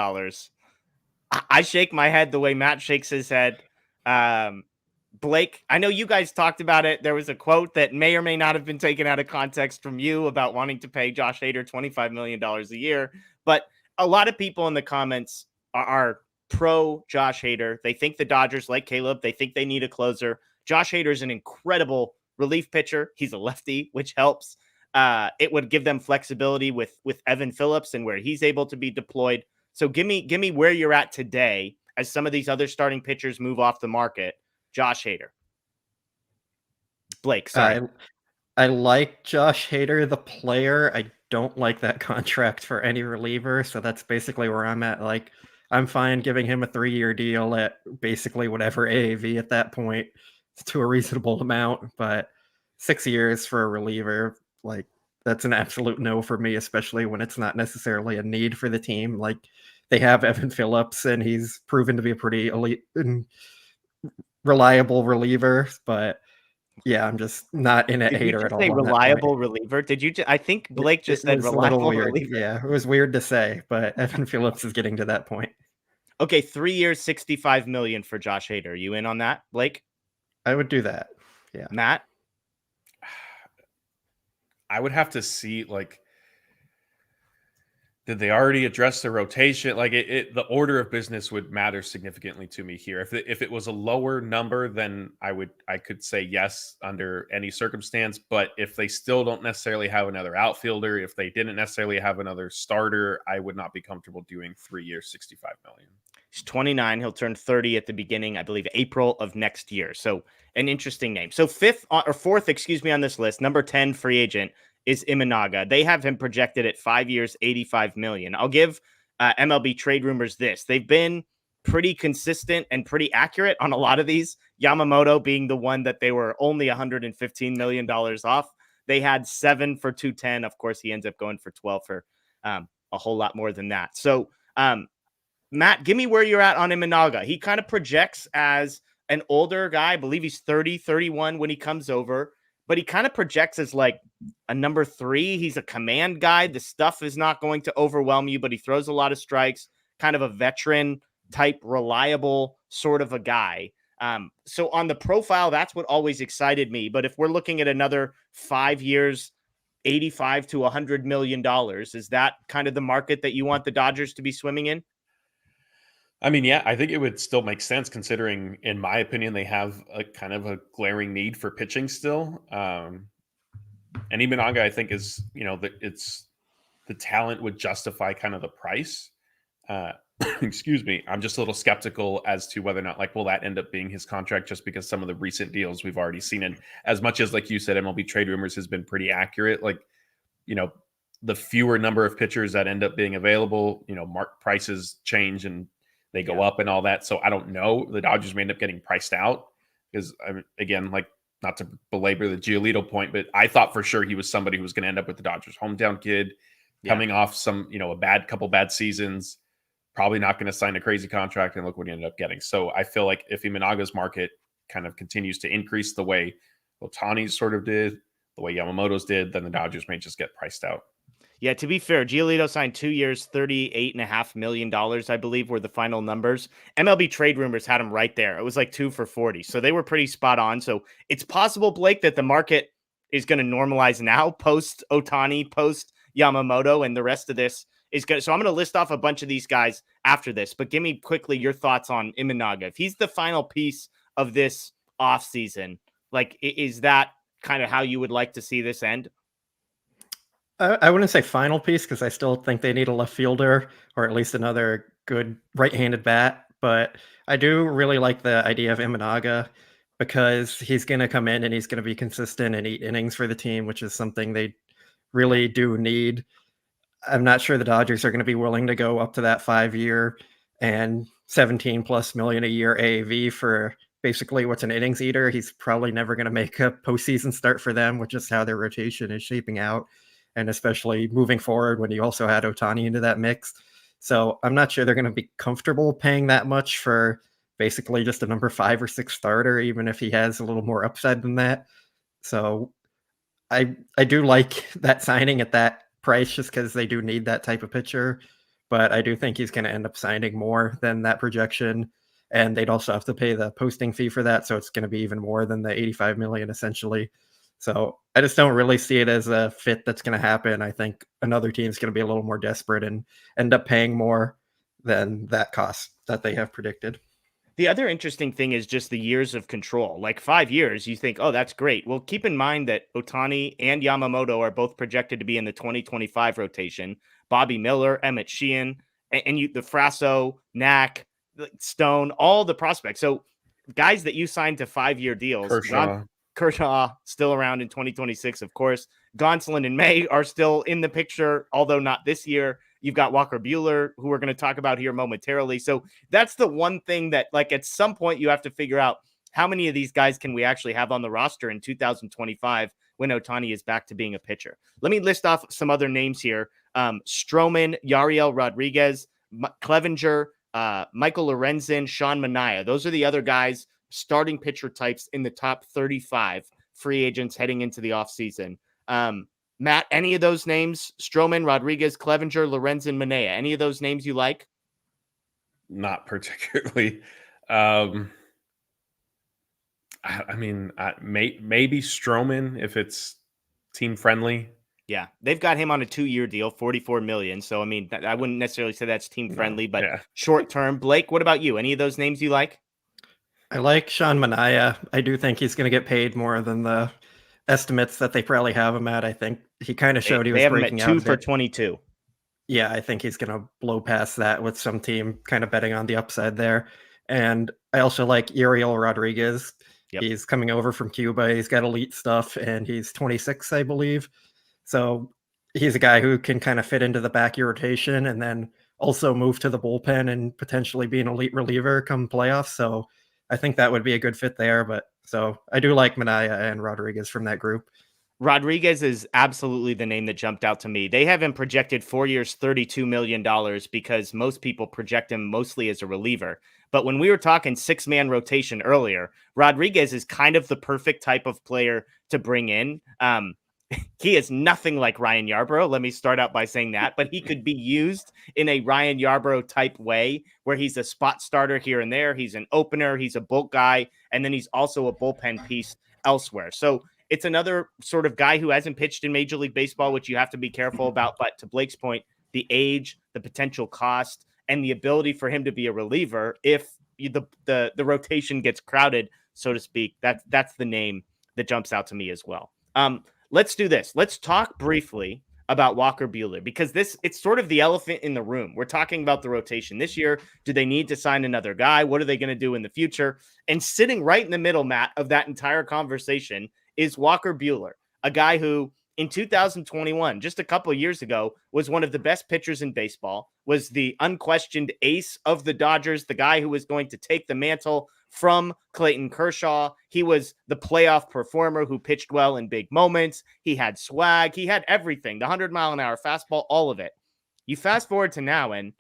I shake my head the way Matt shakes his head. Blake, I know you guys talked about it. There was a quote that may or may not have been taken out of context from you about wanting to pay Josh Hader $25 million a year. But a lot of people in the comments are pro Josh Hader. They think the Dodgers, like Caleb, they think they need a closer. Josh Hader is an incredible relief pitcher. He's a lefty, which helps. It would give them flexibility with Evan Phillips and where he's able to be deployed. So give me where you're at today as some of these other starting pitchers move off the market. Josh Hader. Blake, sorry. I like Josh Hader, the player. I don't like that contract for any reliever. So that's basically where I'm at. Like, I'm fine giving him a 3-year deal at basically whatever AAV at that point to a reasonable amount. But 6 years for a reliever, like, that's an absolute no for me, especially when it's not necessarily a need for the team. Like, they have Evan Phillips, and he's proven to be a pretty elite and reliable reliever. But yeah, I'm just not in a Hater at all. Say reliable reliever? Did you? I think Blake just said reliable reliever. Yeah, it was weird to say, but Evan Phillips is getting to that point. Okay, 3 years, $65 million for Josh Hader. Are you in on that, Blake? I would do that. Yeah, Matt. I would have to see, like, did they already address the rotation? Like, the order of business would matter significantly to me here. If it was a lower number, then I could say yes under any circumstance. But if they still don't necessarily have another outfielder, if they didn't necessarily have another starter, I would not be comfortable doing 3 years, $65 million. He's 29. He'll turn 30 at the beginning, I believe, April of next year. So an interesting name. So fourth, on this list, number 10 free agent is Imanaga. They have him projected at 5 years, $85 million. I'll give MLB Trade Rumors this. They've been pretty consistent and pretty accurate on a lot of these. Yamamoto being the one that they were only $115 million off. They had 7 for 210. Of course, he ends up going for 12 for a whole lot more than that. So, Matt, give me where you're at on Imanaga. He kind of projects as an older guy. I believe he's 30, 31 when he comes over, but he kind of projects as like a number 3. He's a command guy. The stuff is not going to overwhelm you, but he throws a lot of strikes, kind of a veteran type, reliable sort of a guy. So on the profile, that's what always excited me. But if we're looking at another 5 years, $85 to $100 million, is that kind of the market that you want the Dodgers to be swimming in? I mean, yeah, I think it would still make sense considering, in my opinion, they have a kind of a glaring need for pitching still. And Imanaga, I think, is, the talent would justify kind of the price. Excuse me. I'm just a little skeptical as to whether or not, like, will that end up being his contract, just because some of the recent deals we've already seen. And as much as, like you said, MLB Trade Rumors has been pretty accurate, like, the fewer number of pitchers that end up being available, market prices change and they go up and all that. So I don't know. The Dodgers may end up getting priced out because, again, like, not to belabor the Giolito point, but I thought for sure he was somebody who was going to end up with the Dodgers. Hometown kid, coming off some, a couple bad seasons, probably not going to sign a crazy contract, and look what he ended up getting. So I feel like if Imanaga's market kind of continues to increase the way Ohtani's sort of did, the way Yamamoto's did, then the Dodgers may just get priced out. Yeah, to be fair, Giolito signed 2 years, $38.5 million, I believe, were the final numbers. MLB Trade Rumors had him right there. It was like 2 for 40. So they were pretty spot on. So it's possible, Blake, that the market is going to normalize now, post Ohtani, post Yamamoto, and the rest of this is good. So I'm going to list off a bunch of these guys after this, but give me quickly your thoughts on Imanaga. If he's the final piece of this offseason, like, is that kind of how you would like to see this end? I wouldn't say final piece because I still think they need a left fielder or at least another good right-handed bat. But I do really like the idea of Imanaga because he's going to come in and he's going to be consistent and 8 innings for the team, which is something they really do need. I'm not sure the Dodgers are going to be willing to go up to that 5-year and 17+ million a year AAV for basically what's an innings eater. He's probably never going to make a postseason start for them, which is how their rotation is shaping out. And especially moving forward when you also had Ohtani into that mix. So I'm not sure they're going to be comfortable paying that much for basically just a number 5 or 6 starter, even if he has a little more upside than that. So I do like that signing at that price just because they do need that type of pitcher. But I do think he's going to end up signing more than that projection. And they'd also have to pay the posting fee for that. So it's going to be even more than the $85 million essentially. So I just don't really see it as a fit that's going to happen. I think another team's going to be a little more desperate and end up paying more than that cost that they have predicted. The other interesting thing is just the years of control. Like 5 years, you think, oh, that's great. Well, keep in mind that Ohtani and Yamamoto are both projected to be in the 2025 rotation. Bobby Miller, Emmett Sheehan, and the Frasso, Knack, Stone, all the prospects. So guys that you signed to 5-year deals. Kershaw still around in 2026, of course. Gonsolin and May are still in the picture, although not this year. You've got Walker Buehler, who we're going to talk about here momentarily. So that's the one thing that, like, at some point you have to figure out how many of these guys can we actually have on the roster in 2025 when Ohtani is back to being a pitcher. Let me list off some other names here. Stroman, Yariel Rodriguez, Clevenger, Michael Lorenzen, Sean Manaea. Those are the other guys, starting pitcher types in the top 35 free agents heading into the offseason. Matt, any of those names, Stroman, Rodriguez, Clevenger, Lorenzen, Manaea, any of those names you like? Not particularly. I mean, maybe Stroman if it's team friendly. Yeah, they've got him on a 2-year deal, $44 million. So, I mean, I wouldn't necessarily say that's team friendly, but short term. Blake, what about you? Any of those names you like? I like Sean Manaea. I do think he's going to get paid more than the estimates that they probably have him at. I think he kind of showed he was breaking out. 2 for 22. Yeah, I think he's going to blow past that with some team kind of betting on the upside there. And I also like Yariel Rodriguez. Yep. He's coming over from Cuba. He's got elite stuff, and he's 26, I believe. So he's a guy who can kind of fit into the back of your rotation and then also move to the bullpen and potentially be an elite reliever come playoffs. So I think that would be a good fit there. But so I do like Manaea and Rodriguez from that group. Rodriguez is absolutely the name that jumped out to me. They have him projected 4 years, $32 million because most people project him mostly as a reliever. But when we were talking 6-man rotation earlier, Rodriguez is kind of the perfect type of player to bring in. He is nothing like Ryan Yarbrough. Let me start out by saying that, but he could be used in a Ryan Yarbrough type way where he's a spot starter here and there. He's an opener. He's a bulk guy. And then he's also a bullpen piece elsewhere. So it's another sort of guy who hasn't pitched in Major League Baseball, which you have to be careful about. But to Blake's point, the age, the potential cost, and the ability for him to be a reliever if the rotation gets crowded, so to speak, that's the name that jumps out to me as well. Let's do this. Let's talk briefly about Walker Buehler because it's sort of the elephant in the room. We're talking about the rotation this year. Do they need to sign another guy? What are they going to do in the future? And sitting right in the middle, Matt, of that entire conversation is Walker Buehler, a guy who in 2021, just a couple of years ago, was one of the best pitchers in baseball, was the unquestioned ace of the Dodgers, the guy who was going to take the mantle from Clayton Kershaw. He was the playoff performer who pitched well in big moments. He had swag. He had everything, the 100-mile-an-hour fastball, all of it. You fast forward to now, and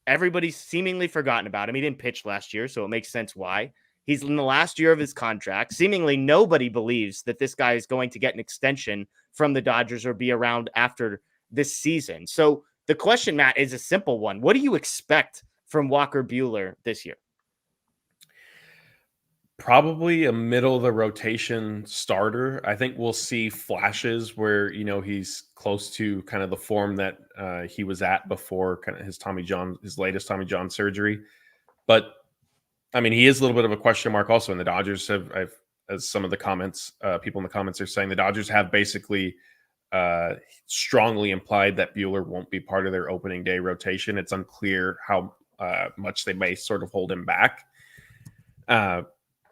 everybody's seemingly forgotten about him. He didn't pitch last year, so it makes sense why. He's in the last year of his contract. Seemingly nobody believes that this guy is going to get an extension from the Dodgers or be around after this season. So the question, Matt, is a simple one. What do you expect from Walker Buehler this year? Probably a middle of the rotation starter. I think we'll see flashes where, he's close to kind of the form that he was at before kind of his latest Tommy John surgery. But I mean, he is a little bit of a question mark also. And the Dodgers as some of the comments, people in the comments are saying, the Dodgers have basically strongly implied that Buehler won't be part of their opening day rotation. It's unclear how much they may sort of hold him back.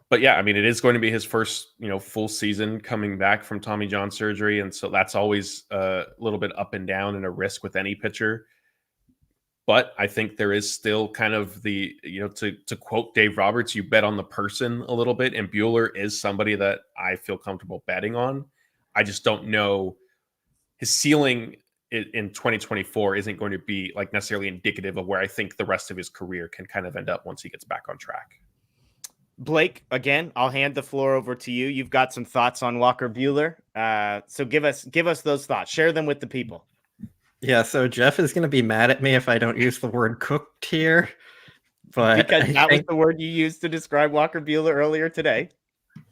But yeah, I mean, it is going to be his first, full season coming back from Tommy John surgery. And so that's always a little bit up and down and a risk with any pitcher. But I think there is still kind of the, to quote Dave Roberts, you bet on the person a little bit. And Buehler is somebody that I feel comfortable betting on. I just don't know. His ceiling in 2024 isn't going to be like necessarily indicative of where I think the rest of his career can kind of end up once he gets back on track. Blake, again, I'll hand the floor over to you. You've got some thoughts on Walker Buehler. So give us those thoughts. Share them with the people. Yeah, so Jeff is going to be mad at me if I don't use the word cooked here. But because that was the word you used to describe Walker Buehler earlier today.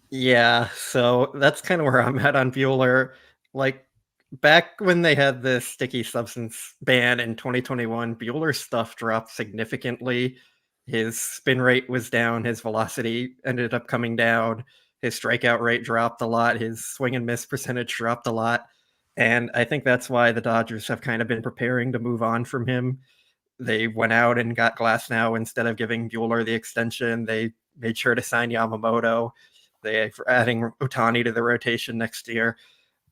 Yeah, so that's kind of where I'm at on Buehler. Like, back when they had the sticky substance ban in 2021, Buehler's stuff dropped significantly. His spin rate was down. His velocity ended up coming down. His strikeout rate dropped a lot. His swing and miss percentage dropped a lot. And I think that's why the Dodgers have kind of been preparing to move on from him. They went out and got Glasnow instead of giving Buehler the extension. They made sure to sign Yamamoto. They're adding Ohtani to the rotation next year.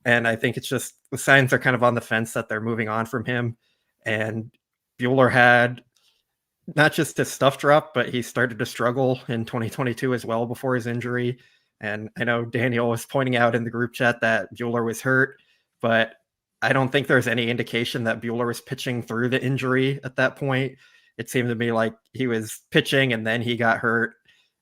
And I think it's just the signs are kind of on the fence that they're moving on from him. And Buehler had not just his stuff drop, but he started to struggle in 2022 as well before his injury. And I know Daniel was pointing out in the group chat that Buehler was hurt, but I don't think there's any indication that Buehler was pitching through the injury at that point. It seemed to me like he was pitching and then he got hurt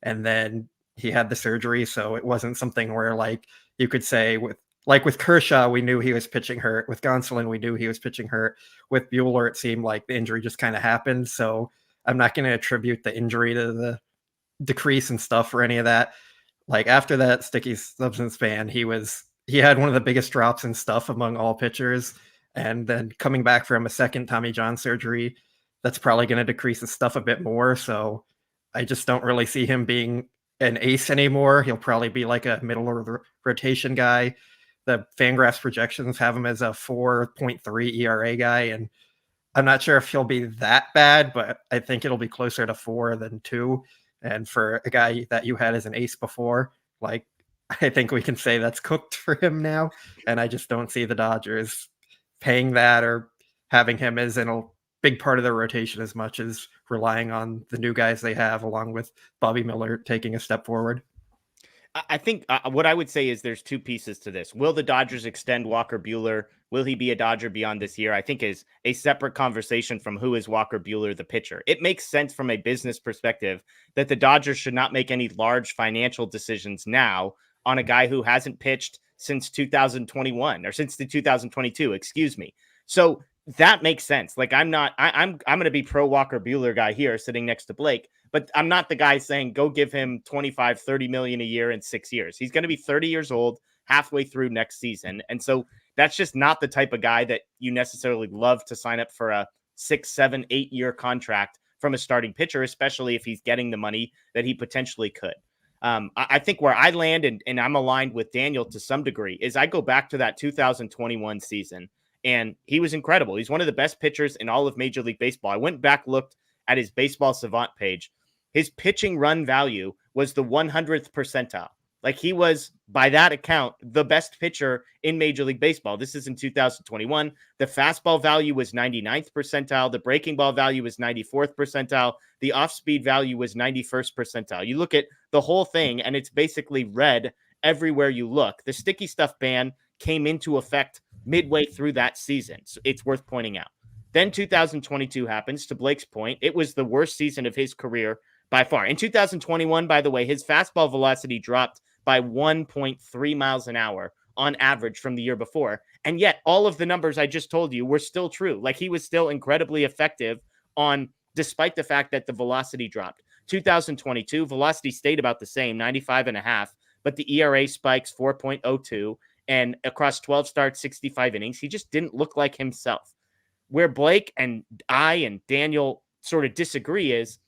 and then he had the surgery. So it wasn't something where like you could say with Kershaw, we knew he was pitching hurt. With Gonsolin, we knew he was pitching hurt. With Buehler, it seemed like the injury just kind of happened. So I'm not going to attribute the injury to the decrease in stuff or any of that. Like after that sticky substance ban, he had one of the biggest drops in stuff among all pitchers. And then coming back from a second Tommy John surgery, that's probably going to decrease his stuff a bit more. So I just don't really see him being an ace anymore. He'll probably be like a middle of the rotation guy. The Fangraphs projections have him as a 4.3 ERA guy. And I'm not sure if he'll be that bad, but I think it'll be closer to 4 than 2. And for a guy that you had as an ace before, like, I think we can say that's cooked for him now. And I just don't see the Dodgers paying that or having him as in a big part of their rotation as much as relying on the new guys they have, along with Bobby Miller taking a step forward. I think what I would say is there's two pieces to this. Will the Dodgers extend Walker Buehler? Will he be a Dodger beyond this year? I think is a separate conversation from who is Walker Buehler, the pitcher. It makes sense from a business perspective that the Dodgers should not make any large financial decisions now on a guy who hasn't pitched since 2021 or since the 2022, excuse me. So that makes sense. Like I'm going to be pro Walker Buehler guy here sitting next to Blake, but I'm not the guy saying go give him 25, 30 million a year in 6 years. He's going to be 30 years old halfway through next season. And so that's just not the type of guy that you necessarily love to sign up for a 6, 7, 8 year contract from a starting pitcher, especially if he's getting the money that he potentially could. I think where I land, and I'm aligned with Daniel to some degree, is I go back to that 2021 season, and he was incredible. He's one of the best pitchers in all of Major League Baseball. I went back, looked at his Baseball Savant page. His pitching run value was the 100th percentile. Like he was, by that account, the best pitcher in Major League Baseball. This is in 2021. The fastball value was 99th percentile. The breaking ball value was 94th percentile. The off-speed value was 91st percentile. You look at the whole thing, and it's basically red everywhere you look. The sticky stuff ban came into effect midway through that season. So it's worth pointing out. Then 2022 happens. To Blake's point, it was the worst season of his career by far. In 2021, by the way, his fastball velocity dropped by 1.3 miles an hour on average from the year before. And yet all of the numbers I just told you were still true. Like he was still incredibly effective despite the fact that the velocity dropped. 2022, velocity stayed about the same, 95.5, but the ERA spikes 4.02, and across 12 starts, 65 innings, he just didn't look like himself. Where Blake and I and Daniel sort of disagree is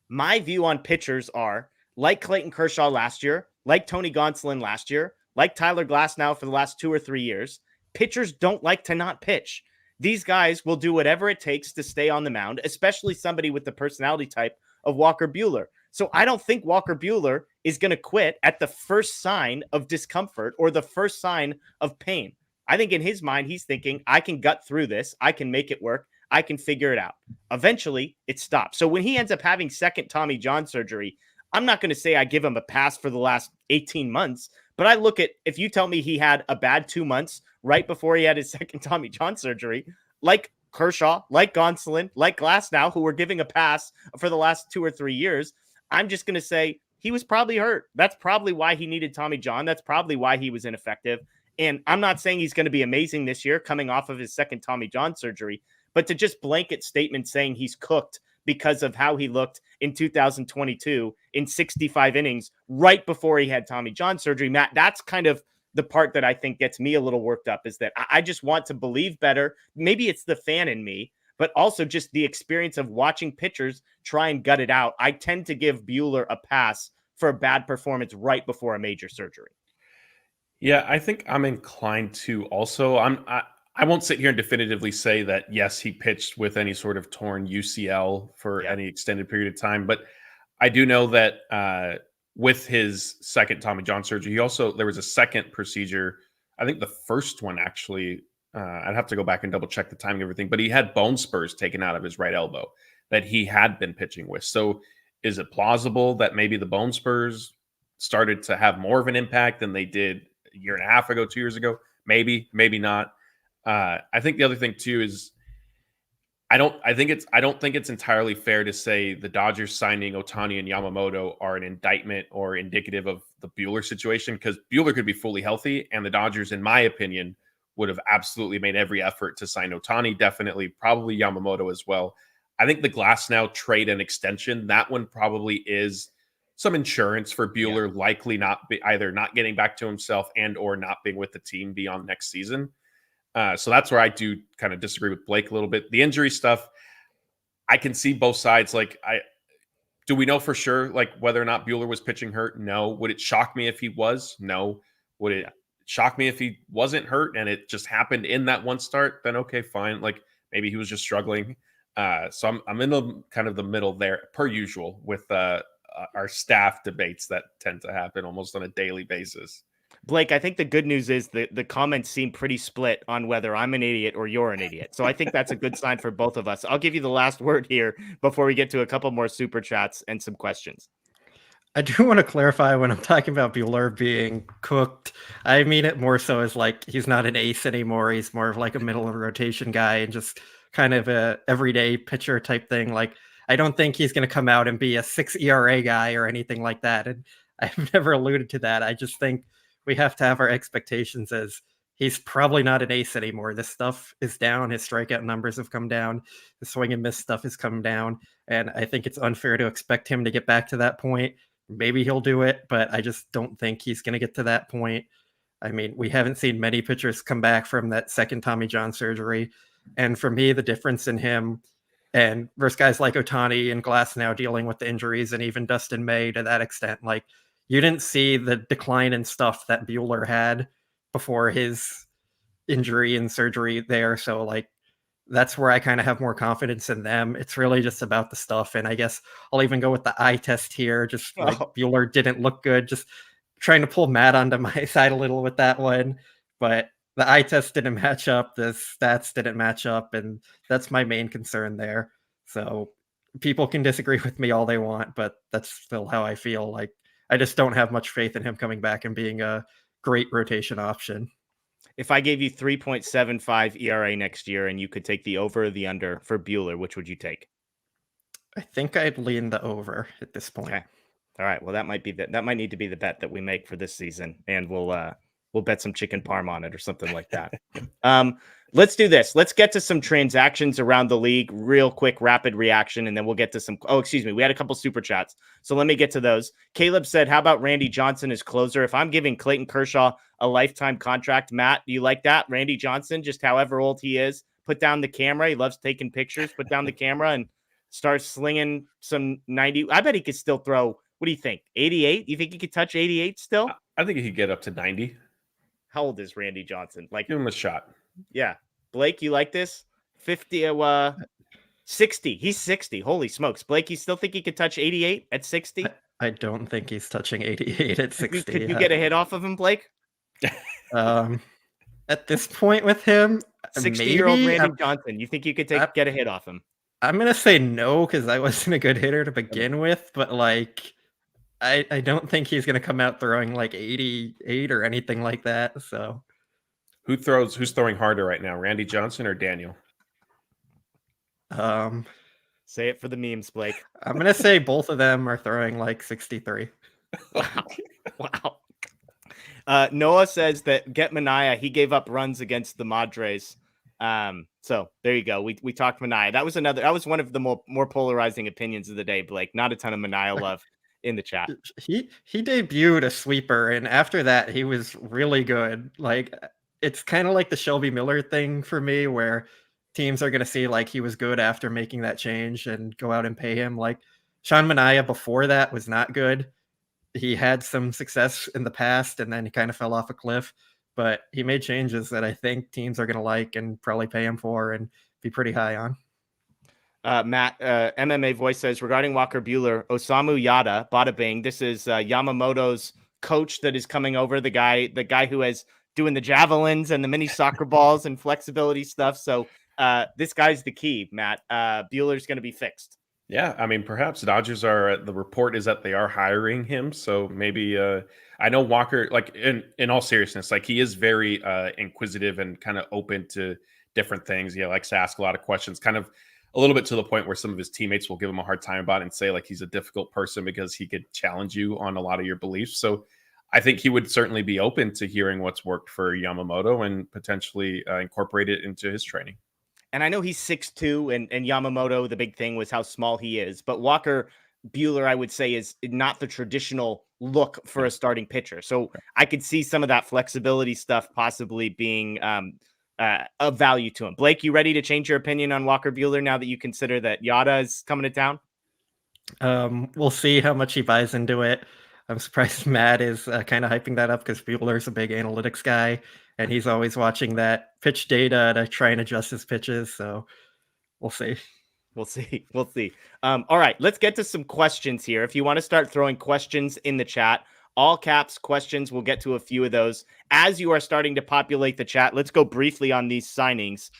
my view on pitchers are like Clayton Kershaw last year, like Tony Gonsolin last year, like Tyler Glasnow for the last 2 or 3 years. Pitchers don't like to not pitch. These guys will do whatever it takes to stay on the mound, especially somebody with the personality type of Walker Buehler. So I don't think Walker Buehler is going to quit at the first sign of discomfort or the first sign of pain. I think in his mind, he's thinking, I can gut through this. I can make it work. I can figure it out. Eventually, it stops. So when he ends up having second Tommy John surgery, I'm not going to say I give him a pass for the last 18 months, but I look at, if you tell me he had a bad 2 months right before he had his second Tommy John surgery, like Kershaw, like Gonsolin, like Glasnow, who were giving a pass for the last 2 or 3 years, I'm just going to say he was probably hurt. That's probably why he needed Tommy John. That's probably why he was ineffective. And I'm not saying he's going to be amazing this year coming off of his second Tommy John surgery, but to just blanket statement saying he's cooked because of how he looked in 2022 in 65 innings right before he had Tommy John surgery, Matt, that's kind of the part that I think gets me a little worked up, is that I just want to believe better. Maybe it's the fan in me, but also just the experience of watching pitchers try and gut it out. I tend to give Buehler a pass for a bad performance right before a major surgery. Yeah, I think I'm inclined to also. I won't sit here and definitively say that, yes, he pitched with any sort of torn UCL for any extended period of time. But I do know that with his second Tommy John surgery, there was a second procedure. I think the first one actually, I'd have to go back and double check the timing of everything, but he had bone spurs taken out of his right elbow that he had been pitching with. So is it plausible that maybe the bone spurs started to have more of an impact than they did a year and a half ago, 2 years ago? Maybe, maybe not. I think the other thing too is I don't think it's entirely fair to say the Dodgers signing Ohtani and Yamamoto are an indictment or indicative of the Buehler situation, because Buehler could be fully healthy, and the Dodgers, in my opinion, would have absolutely made every effort to sign Ohtani, definitely, probably Yamamoto as well. I think the Glasnow trade and extension, that one probably is some insurance for Buehler, likely either not getting back to himself and or not being with the team beyond next season. So that's where I do kind of disagree with Blake a little bit. The injury stuff, I can see both sides. Do we know for sure, whether or not Buehler was pitching hurt? No. Would it shock me if he was? No. Would it shock me if he wasn't hurt and it just happened in that one start? Then okay, fine. Maybe he was just struggling. So I'm in the middle there, per usual, with our staff debates that tend to happen almost on a daily basis. Blake, I think the good news is that the comments seem pretty split on whether I'm an idiot or you're an idiot. So I think that's a good sign for both of us. I'll give you the last word here before we get to a couple more super chats and some questions. I do want to clarify, when I'm talking about Buehler being cooked, I mean it more so as he's not an ace anymore. He's more of a middle of the rotation guy and just kind of a everyday pitcher type thing. I don't think he's going to come out and be a 6 ERA guy or anything like that. And I've never alluded to that. I just think we have to have our expectations as he's probably not an ace anymore. This stuff is down. His strikeout numbers have come down. The swing and miss stuff has come down. And I think it's unfair to expect him to get back to that point. Maybe he'll do it, but I just don't think he's going to get to that point. I mean, we haven't seen many pitchers come back from that second Tommy John surgery. And for me, the difference in him and versus guys like Ohtani and Glasnow dealing with the injuries, and even Dustin May to that extent, you didn't see the decline in stuff that Buehler had before his injury and surgery there. So that's where I kind of have more confidence in them. It's really just about the stuff. And I guess I'll even go with the eye test here. Just Buehler didn't look good. Just trying to pull Matt onto my side a little with that one. But the eye test didn't match up. The stats didn't match up. And that's my main concern there. So people can disagree with me all they want, but that's still how I feel. I just don't have much faith in him coming back and being a great rotation option. If I gave you 3.75 ERA next year and you could take the over or the under for Buehler, which would you take? I think I'd lean the over at this point. Okay. All right. Well, that might need to be the bet that we make for this season, and we'll We'll bet some chicken parm on it or something like that. Let's do this. Let's get to some transactions around the league real quick, rapid reaction, and then we'll get to some. Oh, excuse me. We had a couple super chats. So let me get to those. Caleb said, how about Randy Johnson as closer? If I'm giving Clayton Kershaw a lifetime contract, Matt, do you like that? Randy Johnson, just however old he is, put down the camera. He loves taking pictures. Put down the camera and start slinging some 90. I bet he could still throw. What do you think? 88? You think he could touch 88 still? I think he could get up to 90. How old is Randy Johnson? Like, Give him a shot. Yeah. Blake, you like this? 60. He's 60. Holy smokes. Blake, you still think he could touch 88 at 60? I don't think he's touching 88 at 60. Could you get a hit off of him, Blake? At this point with him, 60-year-old Randy Johnson. You think you could get a hit off him? I'm going to say no, because I wasn't a good hitter to begin with, but like, I don't think he's going to come out throwing like 88 or anything like that. So who's throwing harder right now, Randy Johnson or Daniel? Say it for the memes, Blake. I'm going to say both of them are throwing like 63. Wow. Noah says that get Manaea. He gave up runs against the Madres. So there you go. We talked Manaea. That was one of the more polarizing opinions of the day, Blake. Not a ton of Manaea love in the chat. He debuted a sweeper, and after that he was really good. Like, it's kind of like the Shelby Miller thing for me, where teams are going to see like he was good after making that change and go out and pay him. Like, Sean Manaea before that was not good. He had some success in the past, and then he kind of fell off a cliff. But he made changes that I think teams are going to like and probably pay him for and be pretty high on. Matt, MMA Voice says, regarding Walker Buehler, Osamu Yada, bada bing. This is Yamamoto's coach that is coming over, the guy who is doing the javelins and the mini soccer balls and flexibility stuff. So this guy's the key, Matt. Buehler's going to be fixed. Yeah, I mean, perhaps Dodgers the report is that they are hiring him. So maybe I know Walker, like in all seriousness, like he is very inquisitive and kind of open to different things. He likes to ask a lot of questions, kind of a little bit to the point where some of his teammates will give him a hard time about it and say like he's a difficult person because he could challenge you on a lot of your beliefs. So I think he would certainly be open to hearing what's worked for Yamamoto and potentially incorporate it into his training. And I know he's 6'2", and Yamamoto, the big thing was how small he is. But Walker Buehler, I would say, is not the traditional look for a starting pitcher. So I could see some of that flexibility stuff possibly being of value to him. Blake, you ready to change your opinion on Walker Buehler now that you consider that Yada is coming to town? We'll see how much he buys into it. I'm surprised Matt is kind of hyping that up, because Buehler's a big analytics guy, and he's always watching that pitch data to try and adjust his pitches. So we'll see. We'll see. All right, let's get to some questions here. If you want to start throwing questions in the chat, all caps questions, we'll get to a few of those. As you are starting to populate the chat, let's go briefly on these signings.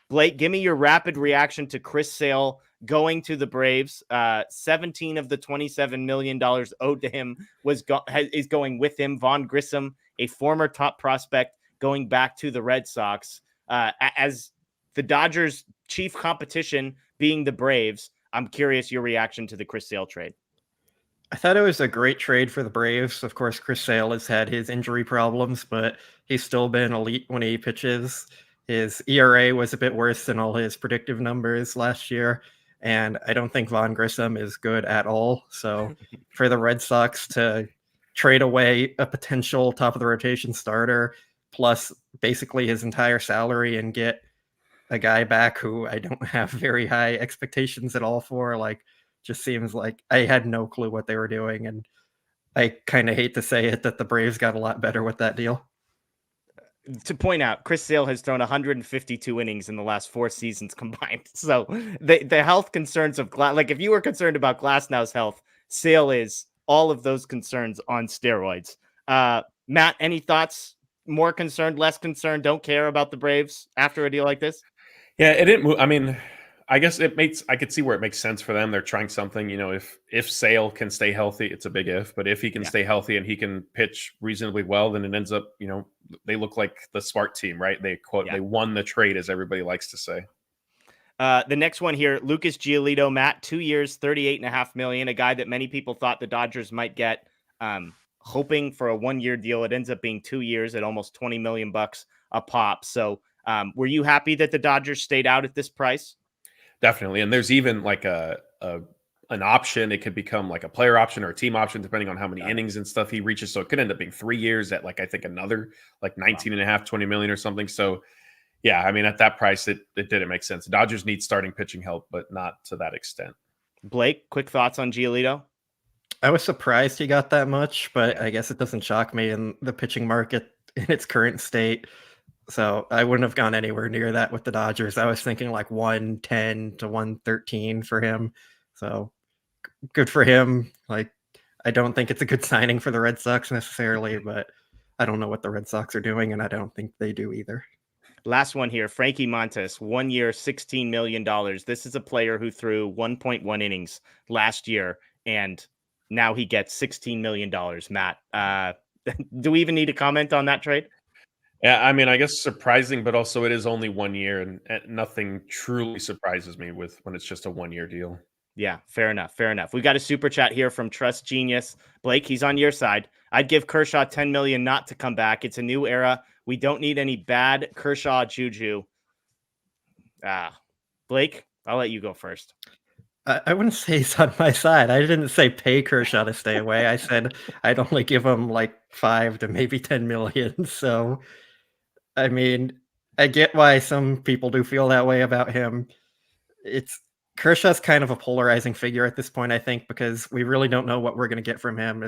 Blake, give me your rapid reaction to Chris Sale going to the Braves. 17 of the $27 million owed to him is going with him. Vaughn Grissom, a former top prospect, going back to the Red Sox. As the Dodgers' chief competition being the Braves, I'm curious your reaction to the Chris Sale trade. I thought it was a great trade for the Braves. Of course, Chris Sale has had his injury problems, but he's still been elite when he pitches. His ERA was a bit worse than all his predictive numbers last year, and I don't think Vaughn Grissom is good at all. So for the Red Sox to trade away a potential top-of-the-rotation starter, plus basically his entire salary, and get a guy back who I don't have very high expectations at all for, like, just seems like I had no clue what they were doing. And I kind of hate to say it, that the Braves got a lot better with that deal. To point out, Chris Sale has thrown 152 innings in the last 4 seasons combined. So the health concerns of like if you were concerned about Glasnow's health, Sale is all of those concerns on steroids. Matt, any thoughts? More concerned, less concerned, don't care about the Braves after a deal like this? Yeah, it didn't move. I mean, I guess I could see where it makes sense for them. They're trying something, if Sale can stay healthy, it's a big if, but if he can stay healthy and he can pitch reasonably well, then it ends up, they look like the smart team, right? They won the trade, as everybody likes to say. The next one here, Lucas Giolito, Matt, 2 years, $38.5 million, a guy that many people thought the Dodgers might get. hoping for a 1-year deal. It ends up being 2 years at almost $20 million a pop. So were you happy that the Dodgers stayed out at this price? Definitely. And there's even like an option. It could become like a player option or a team option, depending on how many innings and stuff he reaches. So it could end up being 3 years at like, I think another like 19 and a half, 20 million or something. So yeah, I mean, at that price, it didn't make sense. The Dodgers need starting pitching help, but not to that extent. Blake, quick thoughts on Giolito? I was surprised he got that much, but I guess it doesn't shock me in the pitching market in its current state. So I wouldn't have gone anywhere near that with the Dodgers. I was thinking like 110 to 113 for him. So good for him. Like, I don't think it's a good signing for the Red Sox necessarily, but I don't know what the Red Sox are doing, and I don't think they do either. Last one here, Frankie Montas, 1 year, $16 million. This is a player who threw 1.1 innings last year, and now he gets $16 million, Matt. Do we even need to comment on that trade? Yeah, I mean, I guess surprising, but also it is only 1 year, and nothing truly surprises me with when it's just a 1-year deal. Yeah, fair enough. Fair enough. We got a super chat here from Trust Genius. Blake, he's on your side. I'd give Kershaw $10 million not to come back. It's a new era. We don't need any bad Kershaw juju. Blake, I'll let you go first. I wouldn't say he's on my side. I didn't say pay Kershaw to stay away. I said I'd only give him like 5 to maybe 10 million. So, I mean, I get why some people do feel that way about him. Kershaw's kind of a polarizing figure at this point, I think, because we really don't know what we're going to get from him.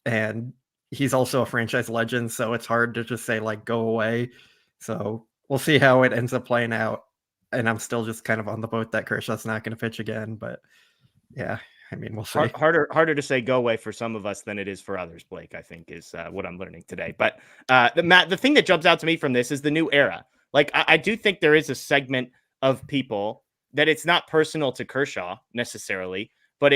And he's also a franchise legend, so it's hard to just say, like, go away. So we'll see how it ends up playing out. And I'm still just kind of on the boat that Kershaw's not going to pitch again. But yeah, I mean, we'll see. Harder to say go away for some of us than it is for others, Blake, I think is what I'm learning today. But Matt, the thing that jumps out to me from this is the new era. Like, I do think there is a segment of people that it's not personal to Kershaw necessarily, but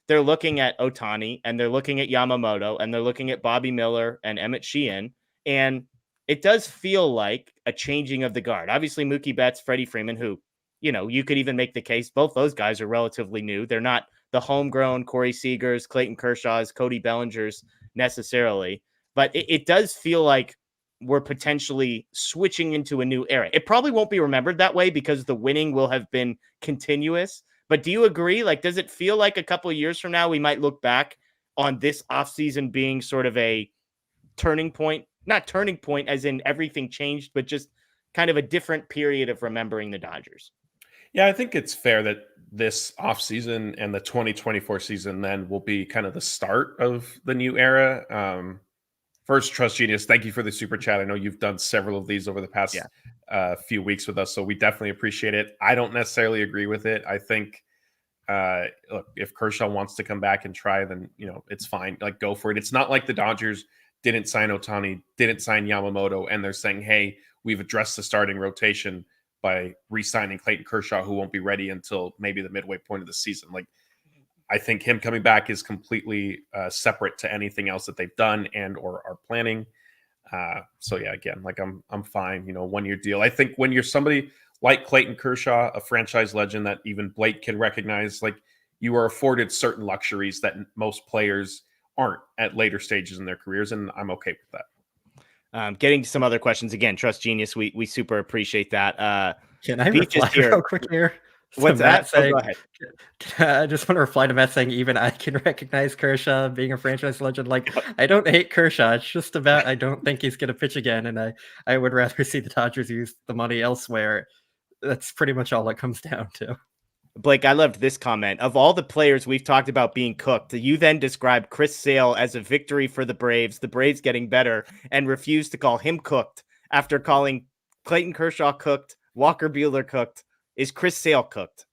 they're looking at Ohtani and they're looking at Yamamoto and they're looking at Bobby Miller and Emmett Sheehan. And it does feel like a changing of the guard. Obviously, Mookie Betts, Freddie Freeman, who, you could even make the case, both those guys are relatively new. They're not the homegrown Corey Seagers, Clayton Kershaws, Cody Bellingers necessarily, but it does feel like we're potentially switching into a new era. It probably won't be remembered that way because the winning will have been continuous. But do you agree? Like, does it feel like a couple of years from now, we might look back on this offseason being sort of a turning point, not turning point as in everything changed, but just kind of a different period of remembering the Dodgers? Yeah, I think it's fair that this offseason and the 2024 season then will be kind of the start of the new era. First, Trust Genius, thank you for the super chat. I know you've done several of these over the past few weeks with us, so we definitely appreciate it. I don't necessarily agree with it. I think, look, if Kershaw wants to come back and try, then, it's fine. Like, go for it. It's not like the Dodgers didn't sign Ohtani, didn't sign Yamamoto, and they're saying, hey, we've addressed the starting rotation by re-signing Clayton Kershaw, who won't be ready until maybe the midway point of the season. Like, I think him coming back is completely separate to anything else that they've done and or are planning. So yeah, again, like I'm fine. 1-year deal. I think when you're somebody like Clayton Kershaw, a franchise legend that even Blake can recognize, like, you are afforded certain luxuries that most players aren't at later stages in their careers, and I'm okay with that. Getting to some other questions again. Trust Genius, we super appreciate that. Can I reply real quick here? What's that? Saying, go ahead. I just want to reply to Matt saying even I can recognize Kershaw being a franchise legend. Like, I don't hate Kershaw. It's just about I don't think he's going to pitch again, and I would rather see the Dodgers use the money elsewhere. That's pretty much all it comes down to. Blake, I loved this comment. Of all the players we've talked about being cooked, you then described Chris Sale as a victory for the Braves getting better, and refused to call him cooked after calling Clayton Kershaw cooked, Walker Buehler cooked. Is Chris Sale cooked?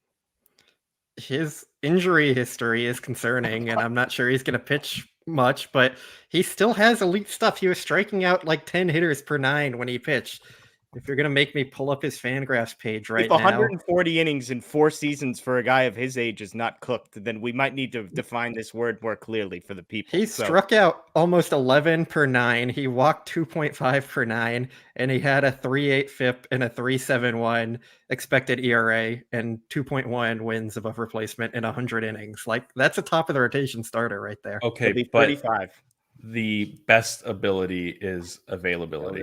His injury history is concerning, and I'm not sure he's going to pitch much, but he still has elite stuff. He was striking out like 10 hitters per 9 when he pitched. If you're going to make me pull up his Fangraphs page right now. If 140 innings in 4 seasons for a guy of his age is not cooked, then we might need to define this word more clearly for the people. He struck out almost 11 per 9. He walked 2.5 per 9, and he had a 3.8 FIP and a 3.71 expected ERA and 2.1 wins above replacement in 100 innings. Like, that's a top of the rotation starter right there. Okay, He'll be but 35. The best ability is availability.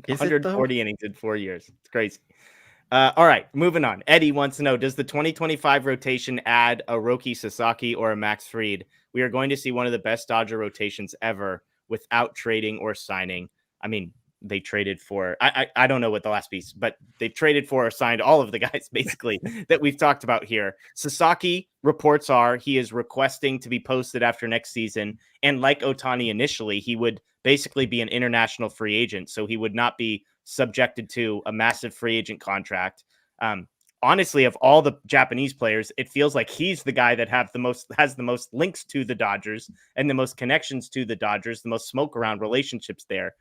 Is it though? 140 innings in 4 years. It's crazy. All right, moving on. Eddie wants to know, does the 2025 rotation add a Roki Sasaki or a Max Fried? We are going to see one of the best Dodger rotations ever without trading or signing. I mean, they traded for, I don't know what the last piece, but they traded for or signed all of the guys basically that we've talked about here. Sasaki, reports are he is requesting to be posted after next season. And like Ohtani initially, he would basically be an international free agent. So he would not be subjected to a massive free agent contract. Honestly, of all the Japanese players, it feels like he's the guy that has the most links to the Dodgers and the most connections to the Dodgers, the most smoke around relationships there.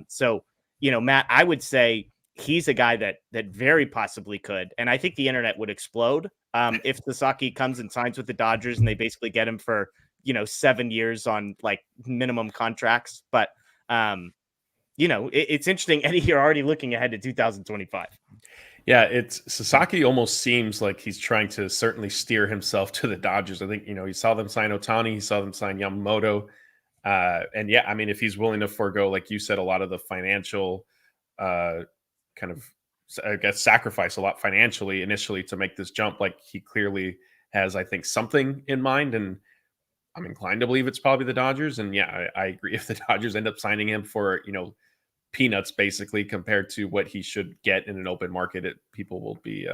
So, Matt, I would say he's a guy that very possibly could. And I think the internet would explode if Sasaki comes and signs with the Dodgers and they basically get him for, 7 years on like minimum contracts. But, it's interesting. Eddie, you're already looking ahead to 2025. Yeah, Sasaki almost seems like he's trying to certainly steer himself to the Dodgers. I think, he saw them sign Ohtani, he saw them sign Yamamoto. And yeah, I mean, if he's willing to forego, like you said, a lot of the financial kind of, I guess, sacrifice a lot financially initially to make this jump, like he clearly has, I think, something in mind. And I'm inclined to believe it's probably the Dodgers. And yeah, I agree. If the Dodgers end up signing him for, peanuts basically compared to what he should get in an open market, people will be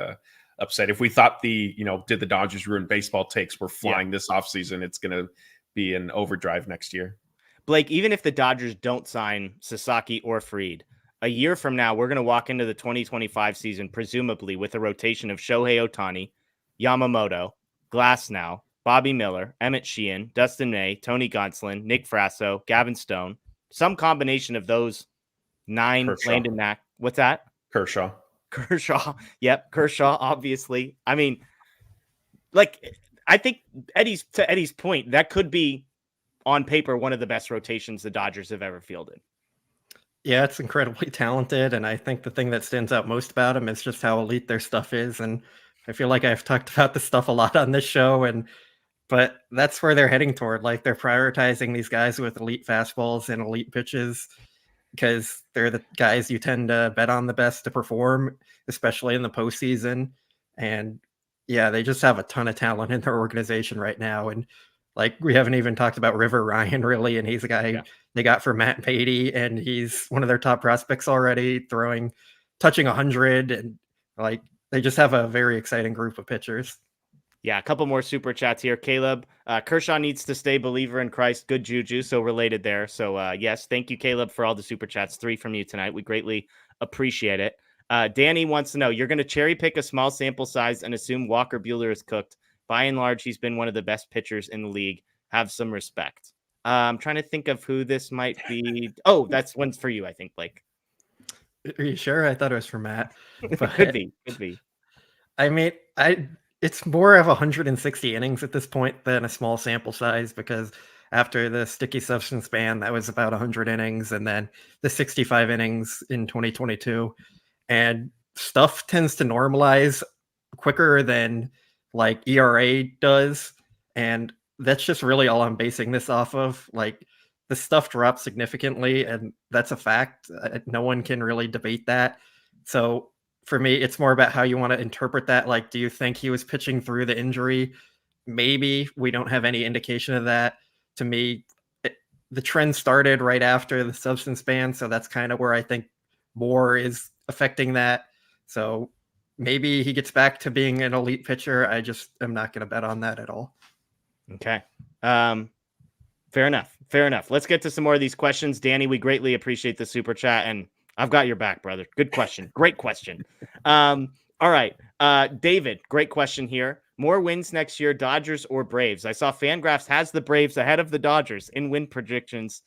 upset. If we thought did the Dodgers ruin baseball takes were flying this offseason, it's going to be an overdrive next year. Blake, even if the Dodgers don't sign Sasaki or Fried, a year from now, we're going to walk into the 2025 season, presumably with a rotation of Shohei Ohtani, Yamamoto, Glasnow, Bobby Miller, Emmett Sheehan, Dustin May, Tony Gonsolin, Nick Frasso, Gavin Stone, some combination of those 9. Kershaw. Landon Mack. What's that? Kershaw. Yep. Kershaw, obviously. I mean, like, I think to Eddie's point, that could be on paper one of the best rotations the Dodgers have ever fielded. Yeah, it's incredibly talented. And I think the thing that stands out most about him is just how elite their stuff is. And I feel like I've talked about this stuff a lot on this show, but that's where they're heading toward. Like, they're prioritizing these guys with elite fastballs and elite pitches, because they're the guys you tend to bet on the best to perform, especially in the postseason. And yeah, they just have a ton of talent in their organization right now. And like, we haven't even talked about River Ryan really. And he's a guy they got for Matt Beatty, and he's one of their top prospects already, touching 100. And like, they just have a very exciting group of pitchers. Yeah, a couple more super chats here. Caleb, Kershaw needs to stay believer in Christ. Good juju, so related there. So yes, thank you, Caleb, for all the super chats. 3 from you tonight. We greatly appreciate it. Danny wants to know, you're going to cherry pick a small sample size and assume Walker Buehler is cooked. By and large, he's been one of the best pitchers in the league. Have some respect. I'm trying to think of who this might be. Oh, that's one's for you, I think, Blake. Are you sure? I thought it was for Matt. But could be. I mean, it's more of 160 innings at this point than a small sample size, because after the sticky substance ban, that was about 100 innings, and then the 65 innings in 2022. And stuff tends to normalize quicker than like ERA does. And that's just really all I'm basing this off of. Like, the stuff drops significantly, and that's a fact. No one can really debate that. So for me, it's more about how you want to interpret that. Like, do you think he was pitching through the injury? Maybe. We don't have any indication of that. To me, the trend started right after the substance ban, so that's kind of where I think more is affecting that. So maybe he gets back to being an elite pitcher. I just am not going to bet on that at all. Okay. Fair enough. Let's get to some more of these questions. Danny, we greatly appreciate the super chat, and I've got your back, brother. Good question. Great question. All right. David, great question here. More wins next year, Dodgers or Braves? I saw Fangraphs has the Braves ahead of the Dodgers in win predictions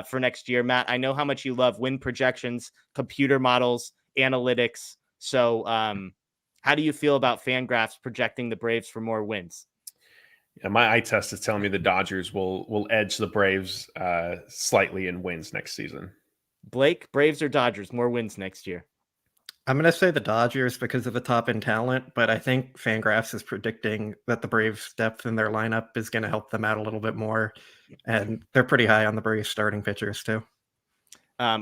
for next year. Matt, I know how much you love win projections, computer models, analytics. So how do you feel about Fangraphs projecting the Braves for more wins? Yeah, my eye test is telling me the Dodgers will edge the Braves slightly in wins next season. Blake, Braves or Dodgers, more wins next year? I'm going to say the Dodgers because of the top end talent, but I think Fangraphs is predicting that the Braves' depth in their lineup is going to help them out a little bit more. And they're pretty high on the Braves starting pitchers too.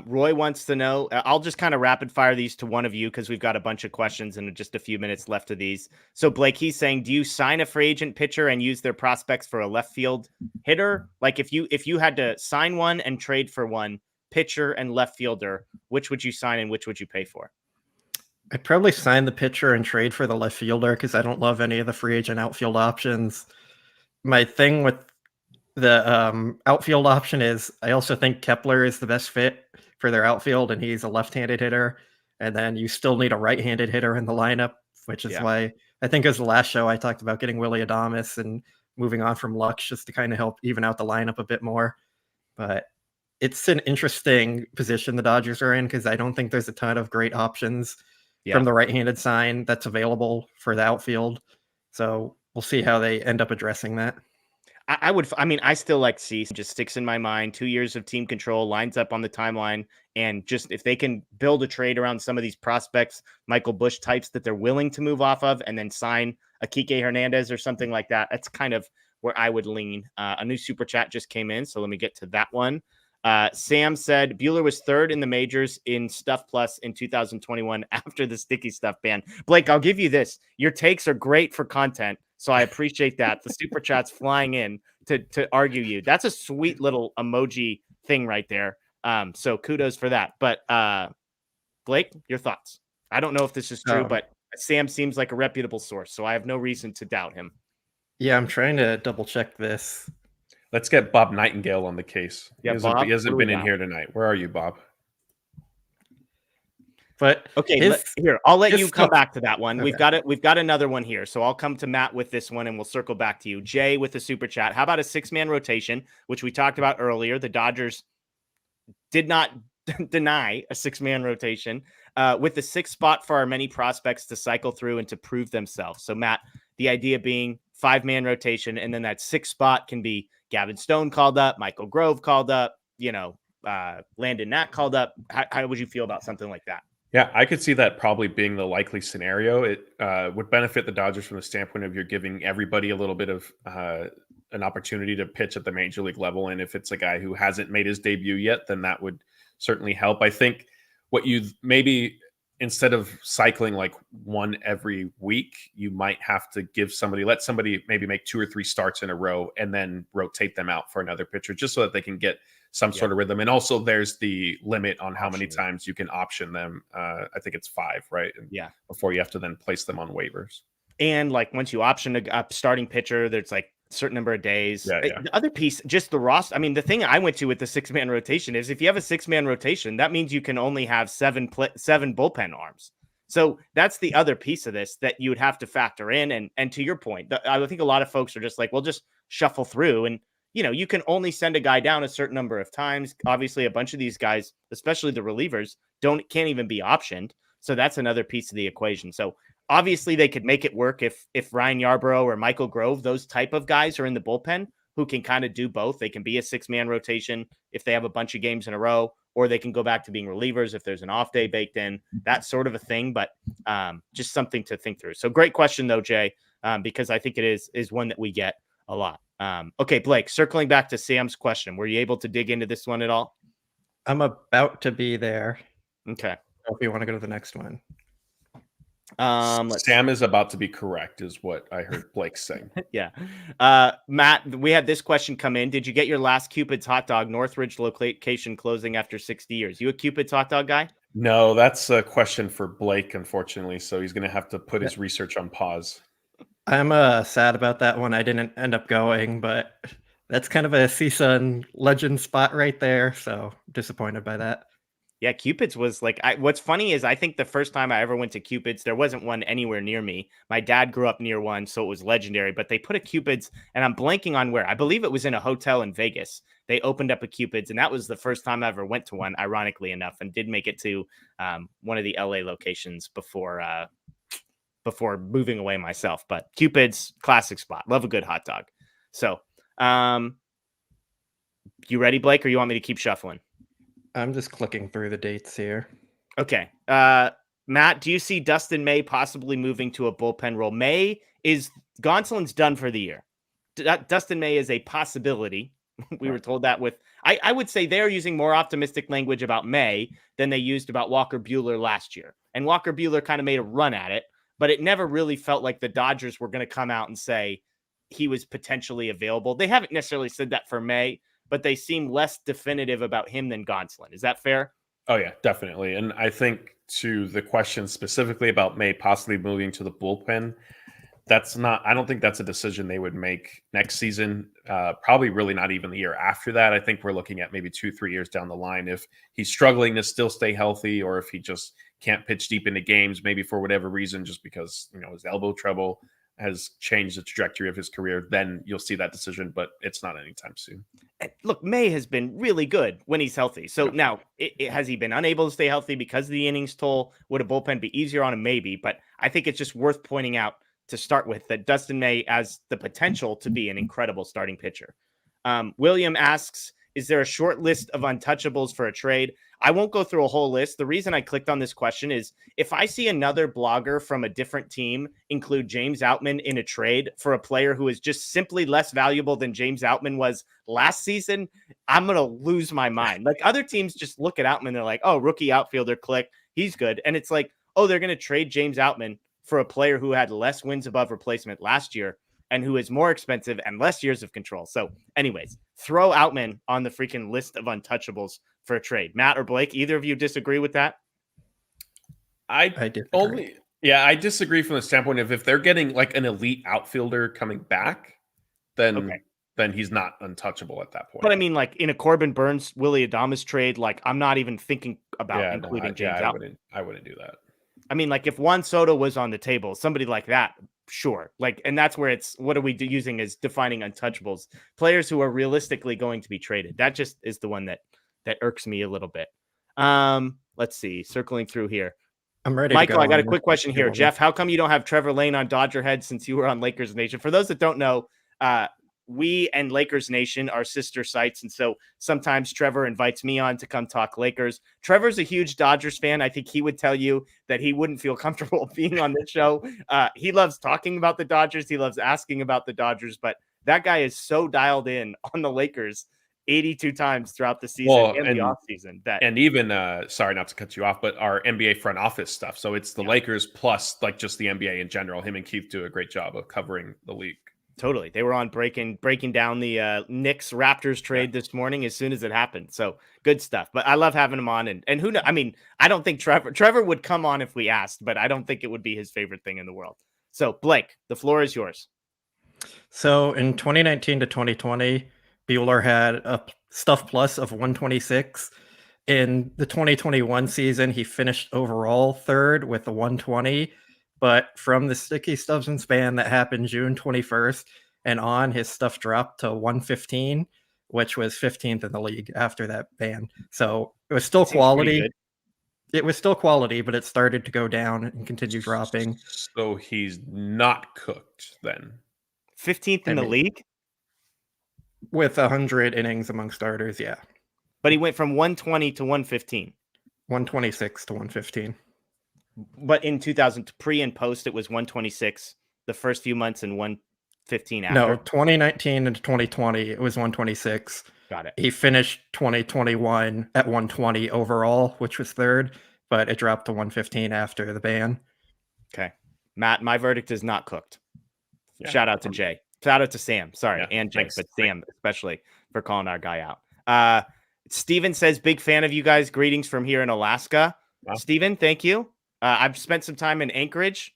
Roy wants to know, I'll just kind of rapid fire these to one of you because we've got a bunch of questions and just a few minutes left of these. So Blake, he's saying, do you sign a free agent pitcher and use their prospects for a left field hitter? Like if you had to sign one and trade for one, pitcher and left fielder, which would you sign and which would you pay for? I'd probably sign the pitcher and trade for the left fielder because I don't love any of the free agent outfield options. My thing with the outfield option is I also think Kepler is the best fit for their outfield, and he's a left-handed hitter. And then you still need a right-handed hitter in the lineup, which is why I think as the last show I talked about getting Willy Adames and moving on from Lux just to kind of help even out the lineup a bit more. But it's an interesting position the Dodgers are in because I don't think there's a ton of great options from the right-handed side that's available for the outfield. So we'll see how they end up addressing that. I still like Cease. Just sticks in my mind. 2 years of team control, lines up on the timeline. And just if they can build a trade around some of these prospects, Michael Busch types that they're willing to move off of and then sign a Kike Hernandez or something like that. That's kind of where I would lean. A new super chat just came in. So let me get to that one. Sam said Buehler was third in the majors in Stuff Plus in 2021 after the sticky stuff ban. Blake, I'll give you this. Your takes are great for content. So I appreciate that. The super chat's flying in to argue you. That's a sweet little emoji thing right there. So kudos for that. But Blake, your thoughts? I don't know if this is true, but Sam seems like a reputable source, so I have no reason to doubt him. Yeah, I'm trying to double check this. Let's get Bob Nightingale on the case. Yeah, he hasn't been in here tonight. Where are you, Bob? But okay, I'll let you come back to that one. Okay. We've got another one here. So I'll come to Matt with this one and we'll circle back to you. Jay with the super chat. How about a 6-man rotation, which we talked about earlier? The Dodgers did not deny a 6-man rotation with the 6th spot for our many prospects to cycle through and to prove themselves. So Matt, the idea being 5-man rotation, and then that 6th spot can be Gavin Stone called up, Michael Grove called up, Landon Knack called up. How would you feel about something like that? Yeah, I could see that probably being the likely scenario. It would benefit the Dodgers from the standpoint of you're giving everybody a little bit of an opportunity to pitch at the major league level. And if it's a guy who hasn't made his debut yet, then that would certainly help. I think what you maybe instead of cycling like one every week, you might have to let somebody maybe make 2 or 3 starts in a row and then rotate them out for another pitcher just so that they can get some sort of rhythm. And also there's the limit on how many times you can option them. I think it's 5, right? And before you have to then place them on waivers. And like once you option a starting pitcher, there's like a certain number of days. The other piece, just the roster. I mean, the thing I went to with the 6-man rotation is if you have a 6-man rotation, that means you can only have 7 bullpen arms. So that's the other piece of this that you would have to factor in. And to your point, I think a lot of folks are just like, well, just shuffle through. And you can only send a guy down a certain number of times. Obviously, a bunch of these guys, especially the relievers, can't even be optioned. So that's another piece of the equation. So obviously, they could make it work if Ryan Yarbrough or Michael Grove, those type of guys, are in the bullpen who can kind of do both. They can be a 6-man rotation if they have a bunch of games in a row, or they can go back to being relievers if there's an off day baked in, that sort of a thing. But just something to think through. So great question, though, Jay, because I think it is one that we get a lot. Okay, Blake, circling back to Sam's question, were you able to dig into this one at all? I'm about to be there. Okay. If you want to go to the next one. Sam is about to be correct, is what I heard Blake saying. Yeah. Matt, we had this question come in. Did you get your last Cupid's hot dog, Northridge location closing after 60 years? You a Cupid's hot dog guy? No, that's a question for Blake, unfortunately. So he's going to have to put his research on pause. I'm sad about that one. I didn't end up going, but that's kind of a CSUN legend spot right there. So disappointed by that. Yeah, Cupid's was like, what's funny is I think the first time I ever went to Cupid's, there wasn't one anywhere near me. My dad grew up near one, so it was legendary, but they put a Cupid's, and I'm blanking on where. I believe it was in a hotel in Vegas. They opened up a Cupid's, and that was the first time I ever went to one, ironically enough, and did make it to one of the LA locations before moving away myself. But Cupid's, classic spot. Love a good hot dog. So, you ready, Blake, or you want me to keep shuffling? I'm just clicking through the dates here. Okay. Matt, do you see Dustin May possibly moving to a bullpen role? Gonsolin's done for the year. Dustin May is a possibility. We were told that I would say they're using more optimistic language about May than they used about Walker Buehler last year. And Walker Buehler kind of made a run at it, but it never really felt like the Dodgers were going to come out and say he was potentially available. They haven't necessarily said that for May, but they seem less definitive about him than Gonsolin. Is that fair? Oh, yeah, definitely. And I think to the question specifically about May possibly moving to the bullpen, I don't think that's a decision they would make next season. Probably really not even the year after that. I think we're looking at maybe 2-3 years down the line. If he's struggling to still stay healthy, or if he just can't pitch deep into games, maybe for whatever reason, just because, his elbow trouble has changed the trajectory of his career, then you'll see that decision, but it's not anytime soon. Look, May has been really good when he's healthy. So now, has he been unable to stay healthy because of the innings toll? Would a bullpen be easier on him? Maybe, but I think it's just worth pointing out to start with that Dustin May has the potential to be an incredible starting pitcher. William asks, is there a short list of untouchables for a trade? I won't go through a whole list. The reason I clicked on this question is if I see another blogger from a different team include James Outman in a trade for a player who is just simply less valuable than James Outman was last season, I'm going to lose my mind. Like, other teams just look at Outman, they're like, oh, rookie outfielder, click, he's good. And it's like, oh, they're going to trade James Outman for a player who had less wins above replacement last year and who is more expensive and less years of control. So anyways, throw Outman on the freaking list of untouchables for a trade. Matt or Blake, either of you disagree with that? I disagree. I disagree from the standpoint of if they're getting like an elite outfielder coming back, then he's not untouchable at that point. But I mean, like in a Corbin Burns, Willy Adames trade, like I'm not even thinking about including James Outman. I wouldn't do that. I mean, like if Juan Soto was on the table, somebody like that, sure. Like, and that's where it's, what are we using as defining untouchables? Players who are realistically going to be traded. That just is the one that irks me a little bit. Let's see, circling through here. I'm ready. Michael, I got a quick question here. Jeff, how come you don't have Trevor Lane on DodgerHeads since you were on Lakers Nation? For those that don't know, we and Lakers Nation are sister sites. And so sometimes Trevor invites me on to come talk Lakers. Trevor's a huge Dodgers fan. I think he would tell you that he wouldn't feel comfortable being on this show. He loves talking about the Dodgers. He loves asking about the Dodgers, but that guy is so dialed in on the Lakers 82 times throughout the season and the offseason. And even, sorry not to cut you off, but our NBA front office stuff. So it's the Lakers plus like just the NBA in general. Him and Keith do a great job of covering the league. Totally. They were on breaking down the Knicks Raptors trade this morning as soon as it happened. So good stuff. But I love having him on. And who knows? I mean, I don't think Trevor would come on if we asked, but I don't think it would be his favorite thing in the world. So Blake, the floor is yours. So in 2019 to 2020, Buehler had a stuff plus of 126. In the 2021 season, he finished overall third with a 120. But from the sticky stuffs and span that happened June 21st and on, his stuff dropped to 115, which was 15th in the league after that ban. So it was still quality. It was still quality, but it started to go down and continue dropping. So he's not cooked then. 15th in the league? With 100 innings among starters, yeah. But he went from 120 to 115. 126 to 115. But in 2000, pre and post, it was 126 the first few months and 115 after. No, 2019 and 2020, it was 126. Got it. He finished 2021 at 120 overall, which was third, but it dropped to 115 after the ban. Okay. Matt, my verdict is not cooked. Yeah. Shout out to Jay. Shout out to Sam. Sorry, and Jake, but Sam especially for calling our guy out. Steven says, big fan of you guys. Greetings from here in Alaska. Wow. Steven, thank you. I've spent some time in Anchorage.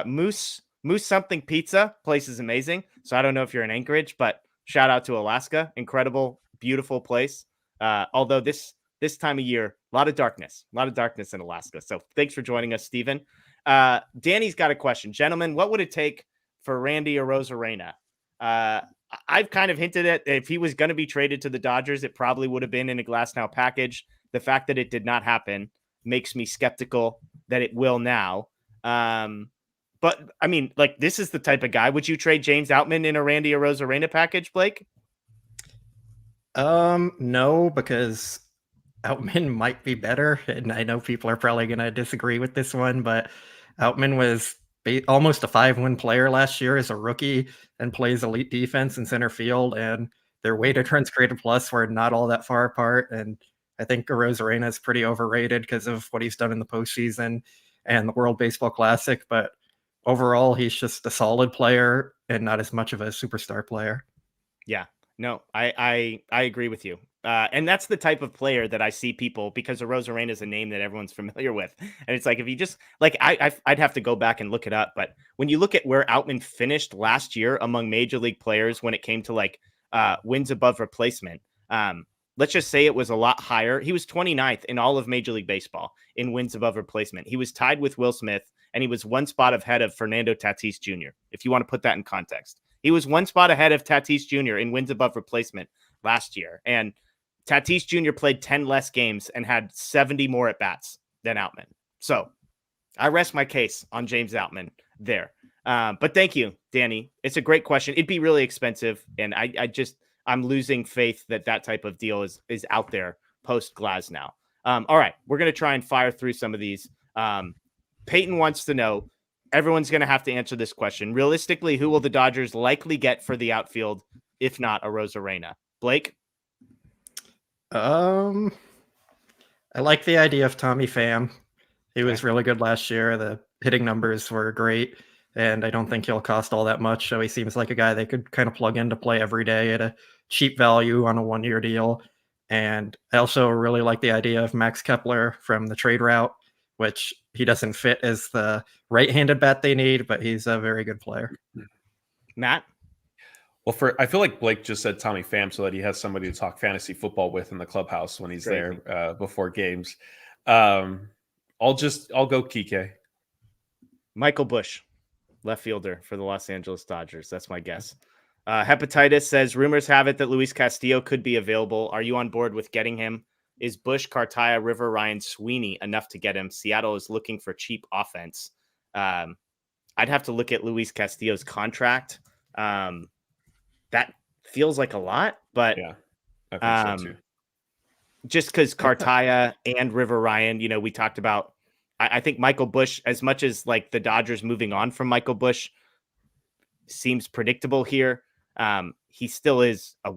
Moose something pizza place is amazing. So I don't know if you're in Anchorage, but shout out to Alaska. Incredible, beautiful place. Although this time of year, a lot of darkness in Alaska. So thanks for joining us, Steven. Danny's got a question. Gentlemen, what would it take for Randy Arozarena? I've kind of hinted at if he was going to be traded to the Dodgers, it probably would have been in a glass now package. The fact that it did not happen makes me skeptical that it will now. But I mean, like, this is the type of guy. Would you trade James Outman in a Randy Arozarena package, Blake? No, because Outman might be better, and I know people are probably going to disagree with this one, but Outman was almost a 5-win player last year as a rookie and plays elite defense in center field, and their weighted runs created plus were not all that far apart. And I think Arozarena is pretty overrated because of what he's done in the postseason and the World Baseball Classic, but overall, he's just a solid player and not as much of a superstar player. Yeah, no, I agree with you. And that's the type of player that I see people, because Arozarena is a name that everyone's familiar with. And it's like, if you just like, I'd have to go back and look it up. But when you look at where Outman finished last year among major league players, when it came to like wins above replacement, let's just say it was a lot higher. He was 29th in all of Major League Baseball in wins above replacement. He was tied with Will Smith, and he was one spot ahead of Fernando Tatis Jr., if you want to put that in context. He was one spot ahead of Tatis Jr. in wins above replacement last year. And Tatis Jr. played 10 less games and had 70 more at-bats than Outman. So I rest my case on James Outman there. But thank you, Danny. It's a great question. It'd be really expensive, and I'm losing faith that type of deal is out there post Glasnow. All right, we're going to try and fire through some of these. Peyton wants to know, everyone's going to have to answer this question. Realistically, who will the Dodgers likely get for the outfield, if not Arozarena? Blake? I like the idea of Tommy Pham. He was really good last year. The hitting numbers were great, and I don't think he'll cost all that much. So he seems like a guy they could kind of plug in to play every day at a cheap value on a 1-year deal. And I also really like the idea of Max Kepler from the trade route, which he doesn't fit as the right-handed bat they need, but he's a very good player. Matt? Well, I feel like Blake just said Tommy Pham so that he has somebody to talk fantasy football with in the clubhouse when he's there before games. I'll go Kike. Michael Busch, left fielder for the Los Angeles Dodgers. That's my guess. Hepatitis says, rumors have it that Luis Castillo could be available. Are you on board with getting him? Is Bush, Cartaya, River, Ryan, Sweeney enough to get him? Seattle is looking for cheap offense. I'd have to look at Luis Castillo's contract. That feels like a lot, but yeah, I think so too. Just because Cartaya and River Ryan, we talked about, I think Michael Busch, as much as like the Dodgers moving on from Michael Busch seems predictable here, he still is a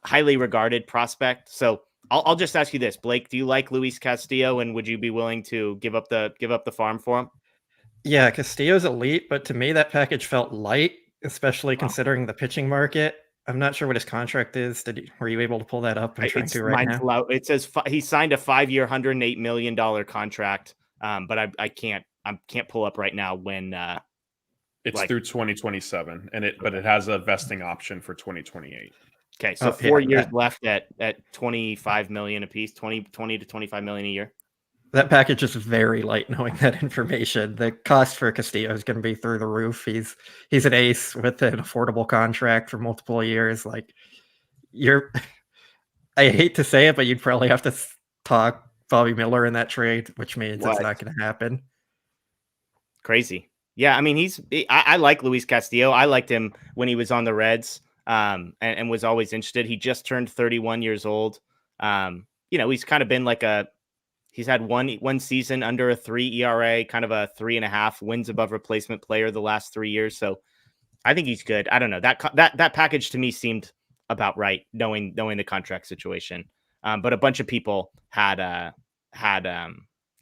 highly regarded prospect. So I'll just ask you this, Blake, do you like Luis Castillo, and would you be willing to give up the farm for him? Yeah, Castillo's elite, but to me that package felt light, especially considering the pitching market. I'm not sure what his contract is. Were you able to pull that up? I'm trying to right now. It says he signed a 5-year, $108 million contract, but I can't pull up right now when it's through 2027, but it has a vesting option for 2028. Okay, so 4 years left at $25 million a piece, 20 to 25 million a year. That package is very light knowing that information. The cost for Castillo is going to be through the roof. He's an ace with an affordable contract for multiple years. Like, I hate to say it, but you'd probably have to talk Bobby Miller in that trade, which means it's not going to happen. Crazy. Yeah, I mean, I like Luis Castillo. I liked him when he was on the Reds, and was always interested. He just turned 31 years old. He's kind of been like he's had one season under a 3 ERA, kind of a 3.5 wins above replacement player the last 3 years. So I think he's good. I don't know, that package to me seemed about right, knowing the contract situation. But a bunch of people had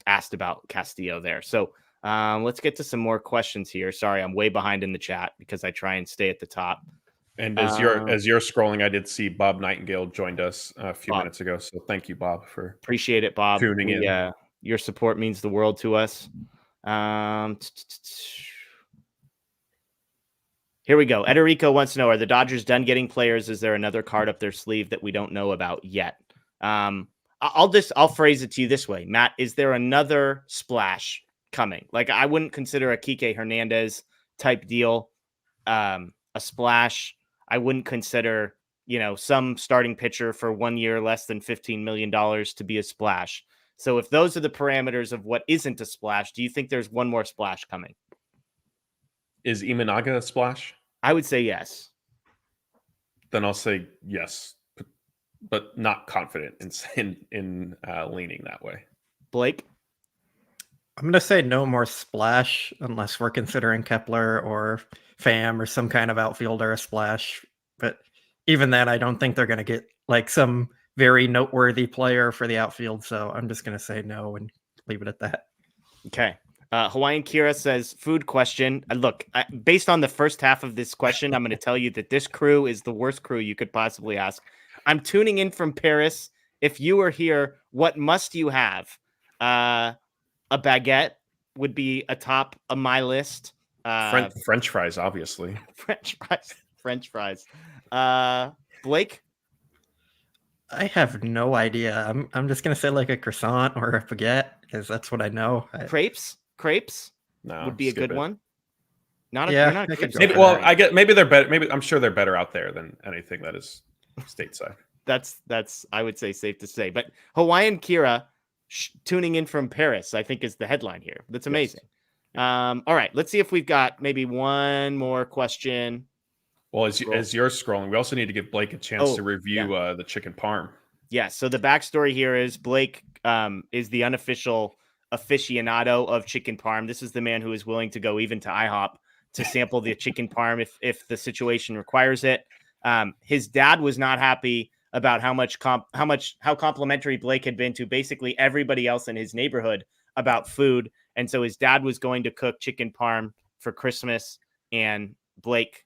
asked about Castillo there. So let's get to some more questions here. Sorry, I'm way behind in the chat because I try and stay at the top. And as you're scrolling, I did see Bob Nightingale joined us a few minutes ago. So thank you, Bob, for appreciate it, Bob. Tuning in. Yeah, your support means the world to us. Here we go. Ederico wants to know: are the Dodgers done getting players? Is there another card up their sleeve that we don't know about yet? I'll phrase it to you this way, Matt. Is there another splash coming? Like, I wouldn't consider a Kike Hernandez type deal a splash. I wouldn't consider, some starting pitcher for 1 year less than $15 million to be a splash. So if those are the parameters of what isn't a splash, do you think there's one more splash coming? Is Imanaga a splash? I would say yes. Then I'll say yes. but not confident in leaning that way. Blake? I'm going to say no more splash unless we're considering Kepler or Pham or some kind of outfielder a splash. But even then, I don't think they're going to get like some very noteworthy player for the outfield. So I'm just going to say no and leave it at that. Okay. Hawaiian Kira says, food question. Look, based on the first half of this question, I'm going to tell you that this crew is the worst crew you could possibly ask. I'm tuning in from Paris. If you were here, what must you have? A baguette would be atop of my list. French fries, obviously. French fries. Blake? I have no idea. I'm just gonna say like a croissant or a baguette because that's what I know. Crepes No, would be a good one. You're not a crepes maybe. guy, Well, are you? I get maybe they're better. Maybe I'm sure they're better out there than anything that is stateside. That's I would say safe to say. But Hawaiian Kira tuning in from Paris, I think is the headline here. That's amazing. Yes. All right, let's see if we've got maybe one more question. Well, as you're scrolling, we also need to give Blake a chance to review the chicken parm. Yeah, so the backstory here is Blake is the unofficial aficionado of chicken parm. This is the man who is willing to go even to IHOP to sample the chicken parm if the situation requires it. His dad was not happy about how complimentary Blake had been to basically everybody else in his neighborhood about food. And so his dad was going to cook chicken parm for Christmas. And Blake,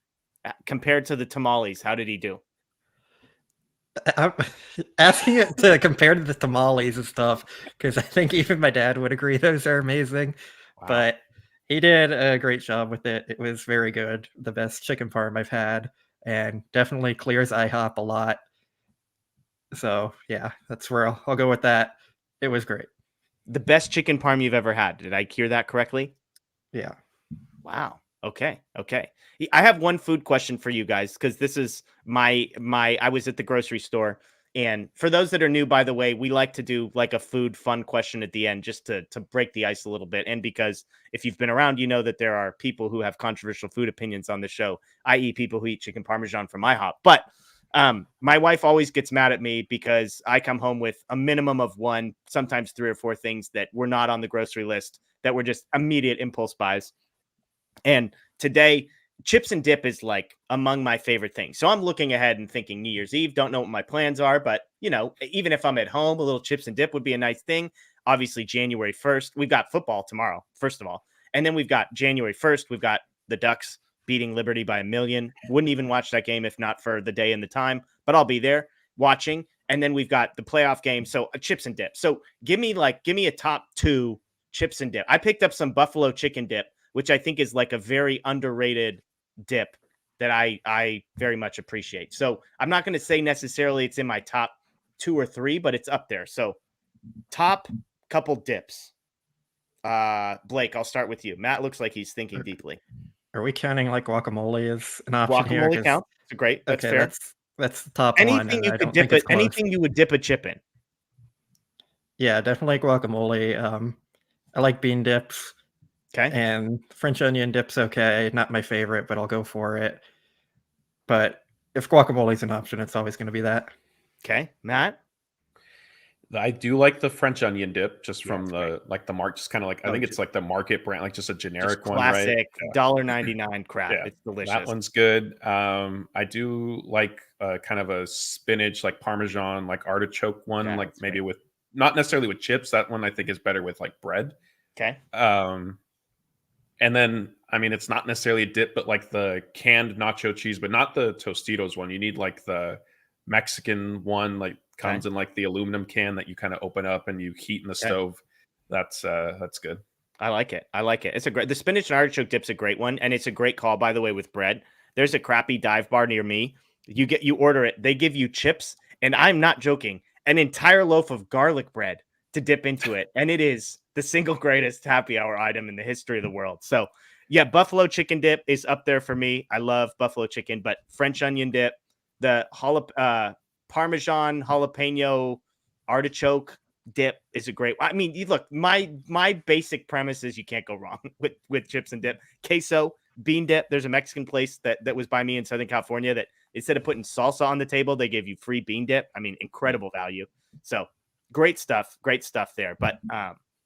compared to the tamales, how did he do? I'm asking it to compare to the tamales and stuff because I think even my dad would agree those are amazing. Wow. But he did a great job with it. It was very good. The best chicken parm I've had, and definitely clears IHOP a lot. So yeah, that's where I'll go with that. It was great. The best chicken parm you've ever had. Did I hear that correctly? Yeah. Wow. Okay. I have one food question for you guys because this is my. I was at the grocery store, and for those that are new, by the way, we like to do like a food fun question at the end just to break the ice a little bit, and because if you've been around, you know that there are people who have controversial food opinions on the show, i.e., people who eat chicken parmesan from IHOP. But my wife always gets mad at me because I come home with a minimum of one, sometimes 3 or 4 things that were not on the grocery list that were just immediate impulse buys. And today, chips and dip is like among my favorite things. So I'm looking ahead and thinking New Year's Eve, don't know what my plans are, but you know, even if I'm at home, a little chips and dip would be a nice thing. Obviously, January 1st, we've got football tomorrow, first of all. And then we've got January 1st, we've got the Ducks beating Liberty by 1,000,000. Wouldn't even watch that game if not for the day and the time, but I'll be there watching. And then we've got the playoff game. So chips and dip. So give me a top 2 chips and dip. I picked up some buffalo chicken dip, which I think is like a very underrated dip that I very much appreciate. So I'm not going to say necessarily it's in my top 2 or 3, but it's up there. So top couple dips. Blake, I'll start with you. Matt looks like he's thinking deeply. Are we counting like guacamole as an option here? Guacamole counts. It's great. That's fair. That's the top anything one. You could dip it. Anything you would dip a chip in. Yeah, definitely guacamole. I like bean dips. Okay. And French onion dip's okay. Not my favorite, but I'll go for it. But if guacamole's an option, it's always going to be that. Okay. Matt? I do like the French onion dip just from the mark, just kind of like, I think it's like the market brand, like just a generic just one, classic, right? $1.99 crap. Yeah, it's delicious. That one's good. I do like kind of a spinach, like Parmesan, like artichoke one, like maybe with, not necessarily with chips. That one I think is better with like bread. Okay. And then, I mean, it's not necessarily a dip, but like the canned nacho cheese, but not the Tostitos one. You need like the Mexican one, like comes in like the aluminum can that you kind of open up and you heat in the stove. That's good. I like it. It's the spinach and artichoke dip's a great one. And it's a great call, by the way, with bread. There's a crappy dive bar near me. You order it. They give you chips. And I'm not joking, an entire loaf of garlic bread to dip into it. And it is the single greatest happy hour item in the history of the world. So yeah, buffalo chicken dip is up there for me. I love buffalo chicken, but French onion dip, the Parmesan jalapeno artichoke dip is a great. I mean, look, my basic premise is you can't go wrong with chips and dip. Queso, bean dip. There's a Mexican place that was by me in Southern California that Instead of putting salsa on the table, they gave you free bean dip. I mean, incredible value. So great stuff there. But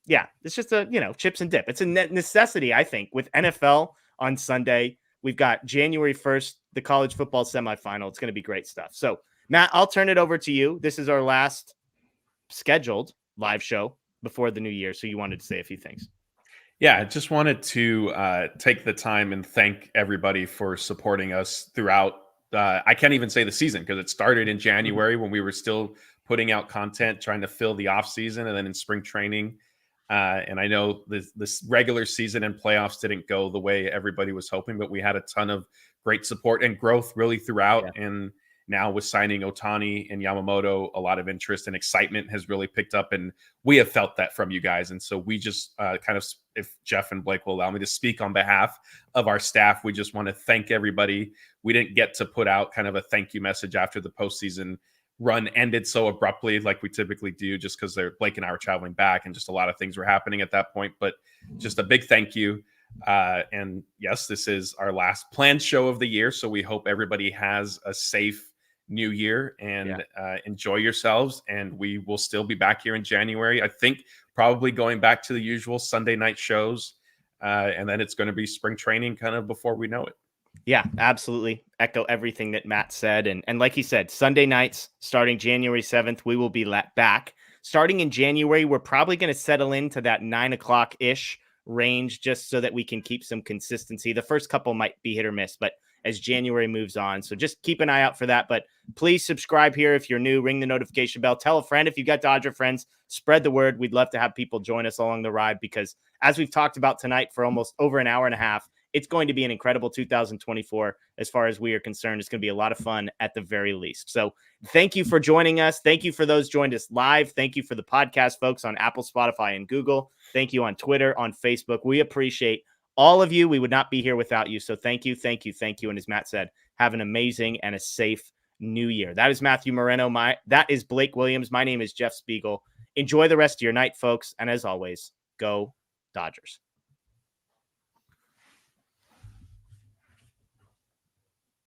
yeah, it's just chips and dip. It's a necessity, I think, with NFL on Sunday. We've got January 1st, the college football semifinal. It's going to be great stuff. So Matt, I'll turn it over to you. This is our last scheduled live show before the new year. So you wanted to say a few things. Yeah, I just wanted to take the time and thank everybody for supporting us throughout. I can't even say the season because it started in January when we were still putting out content, trying to fill the off season, and then in spring training. And I know this regular season and playoffs didn't go the way everybody was hoping, but we had a ton of great support and growth really throughout. Yeah. And now with signing Ohtani and Yamamoto, a lot of interest and excitement has really picked up, and we have felt that from you guys. And so we just kind of, if Jeff and Blake will allow me to speak on behalf of our staff, we just want to thank everybody. We didn't get to put out kind of a thank you message after the postseason run ended so abruptly like we typically do, just because Blake and I were traveling back and just a lot of things were happening at that point. But just a big thank you. And yes, this is our last planned show of the year. So we hope everybody has a safe new year and enjoy yourselves. And we will still be back here in January. I think probably going back to the usual Sunday night shows. And then it's going to be spring training kind of before we know it. Yeah, absolutely. Echo everything that Matt said. And like he said, Sunday nights starting January 7th, we will be back. Starting in January, we're probably going to settle into that 9 o'clock-ish range just so that we can keep some consistency. The first couple might be hit or miss, but as January moves on. So just keep an eye out for that. But please subscribe here if you're new. Ring the notification bell. Tell a friend if you got Dodger friends. Spread the word. We'd love to have people join us along the ride because as we've talked about tonight for almost over an hour and a half, it's going to be an incredible 2024 as far as we are concerned. It's going to be a lot of fun at the very least. So thank you for joining us. Thank you for those joined us live. Thank you for the podcast folks on Apple, Spotify, and Google. Thank you on Twitter, on Facebook. We appreciate all of you. We would not be here without you. So thank you, thank you, thank you. And as Matt said, have an amazing and a safe new year. That is Matthew Moreno. That is Blake Williams. My name is Jeff Spiegel. Enjoy the rest of your night, folks. And as always, go Dodgers.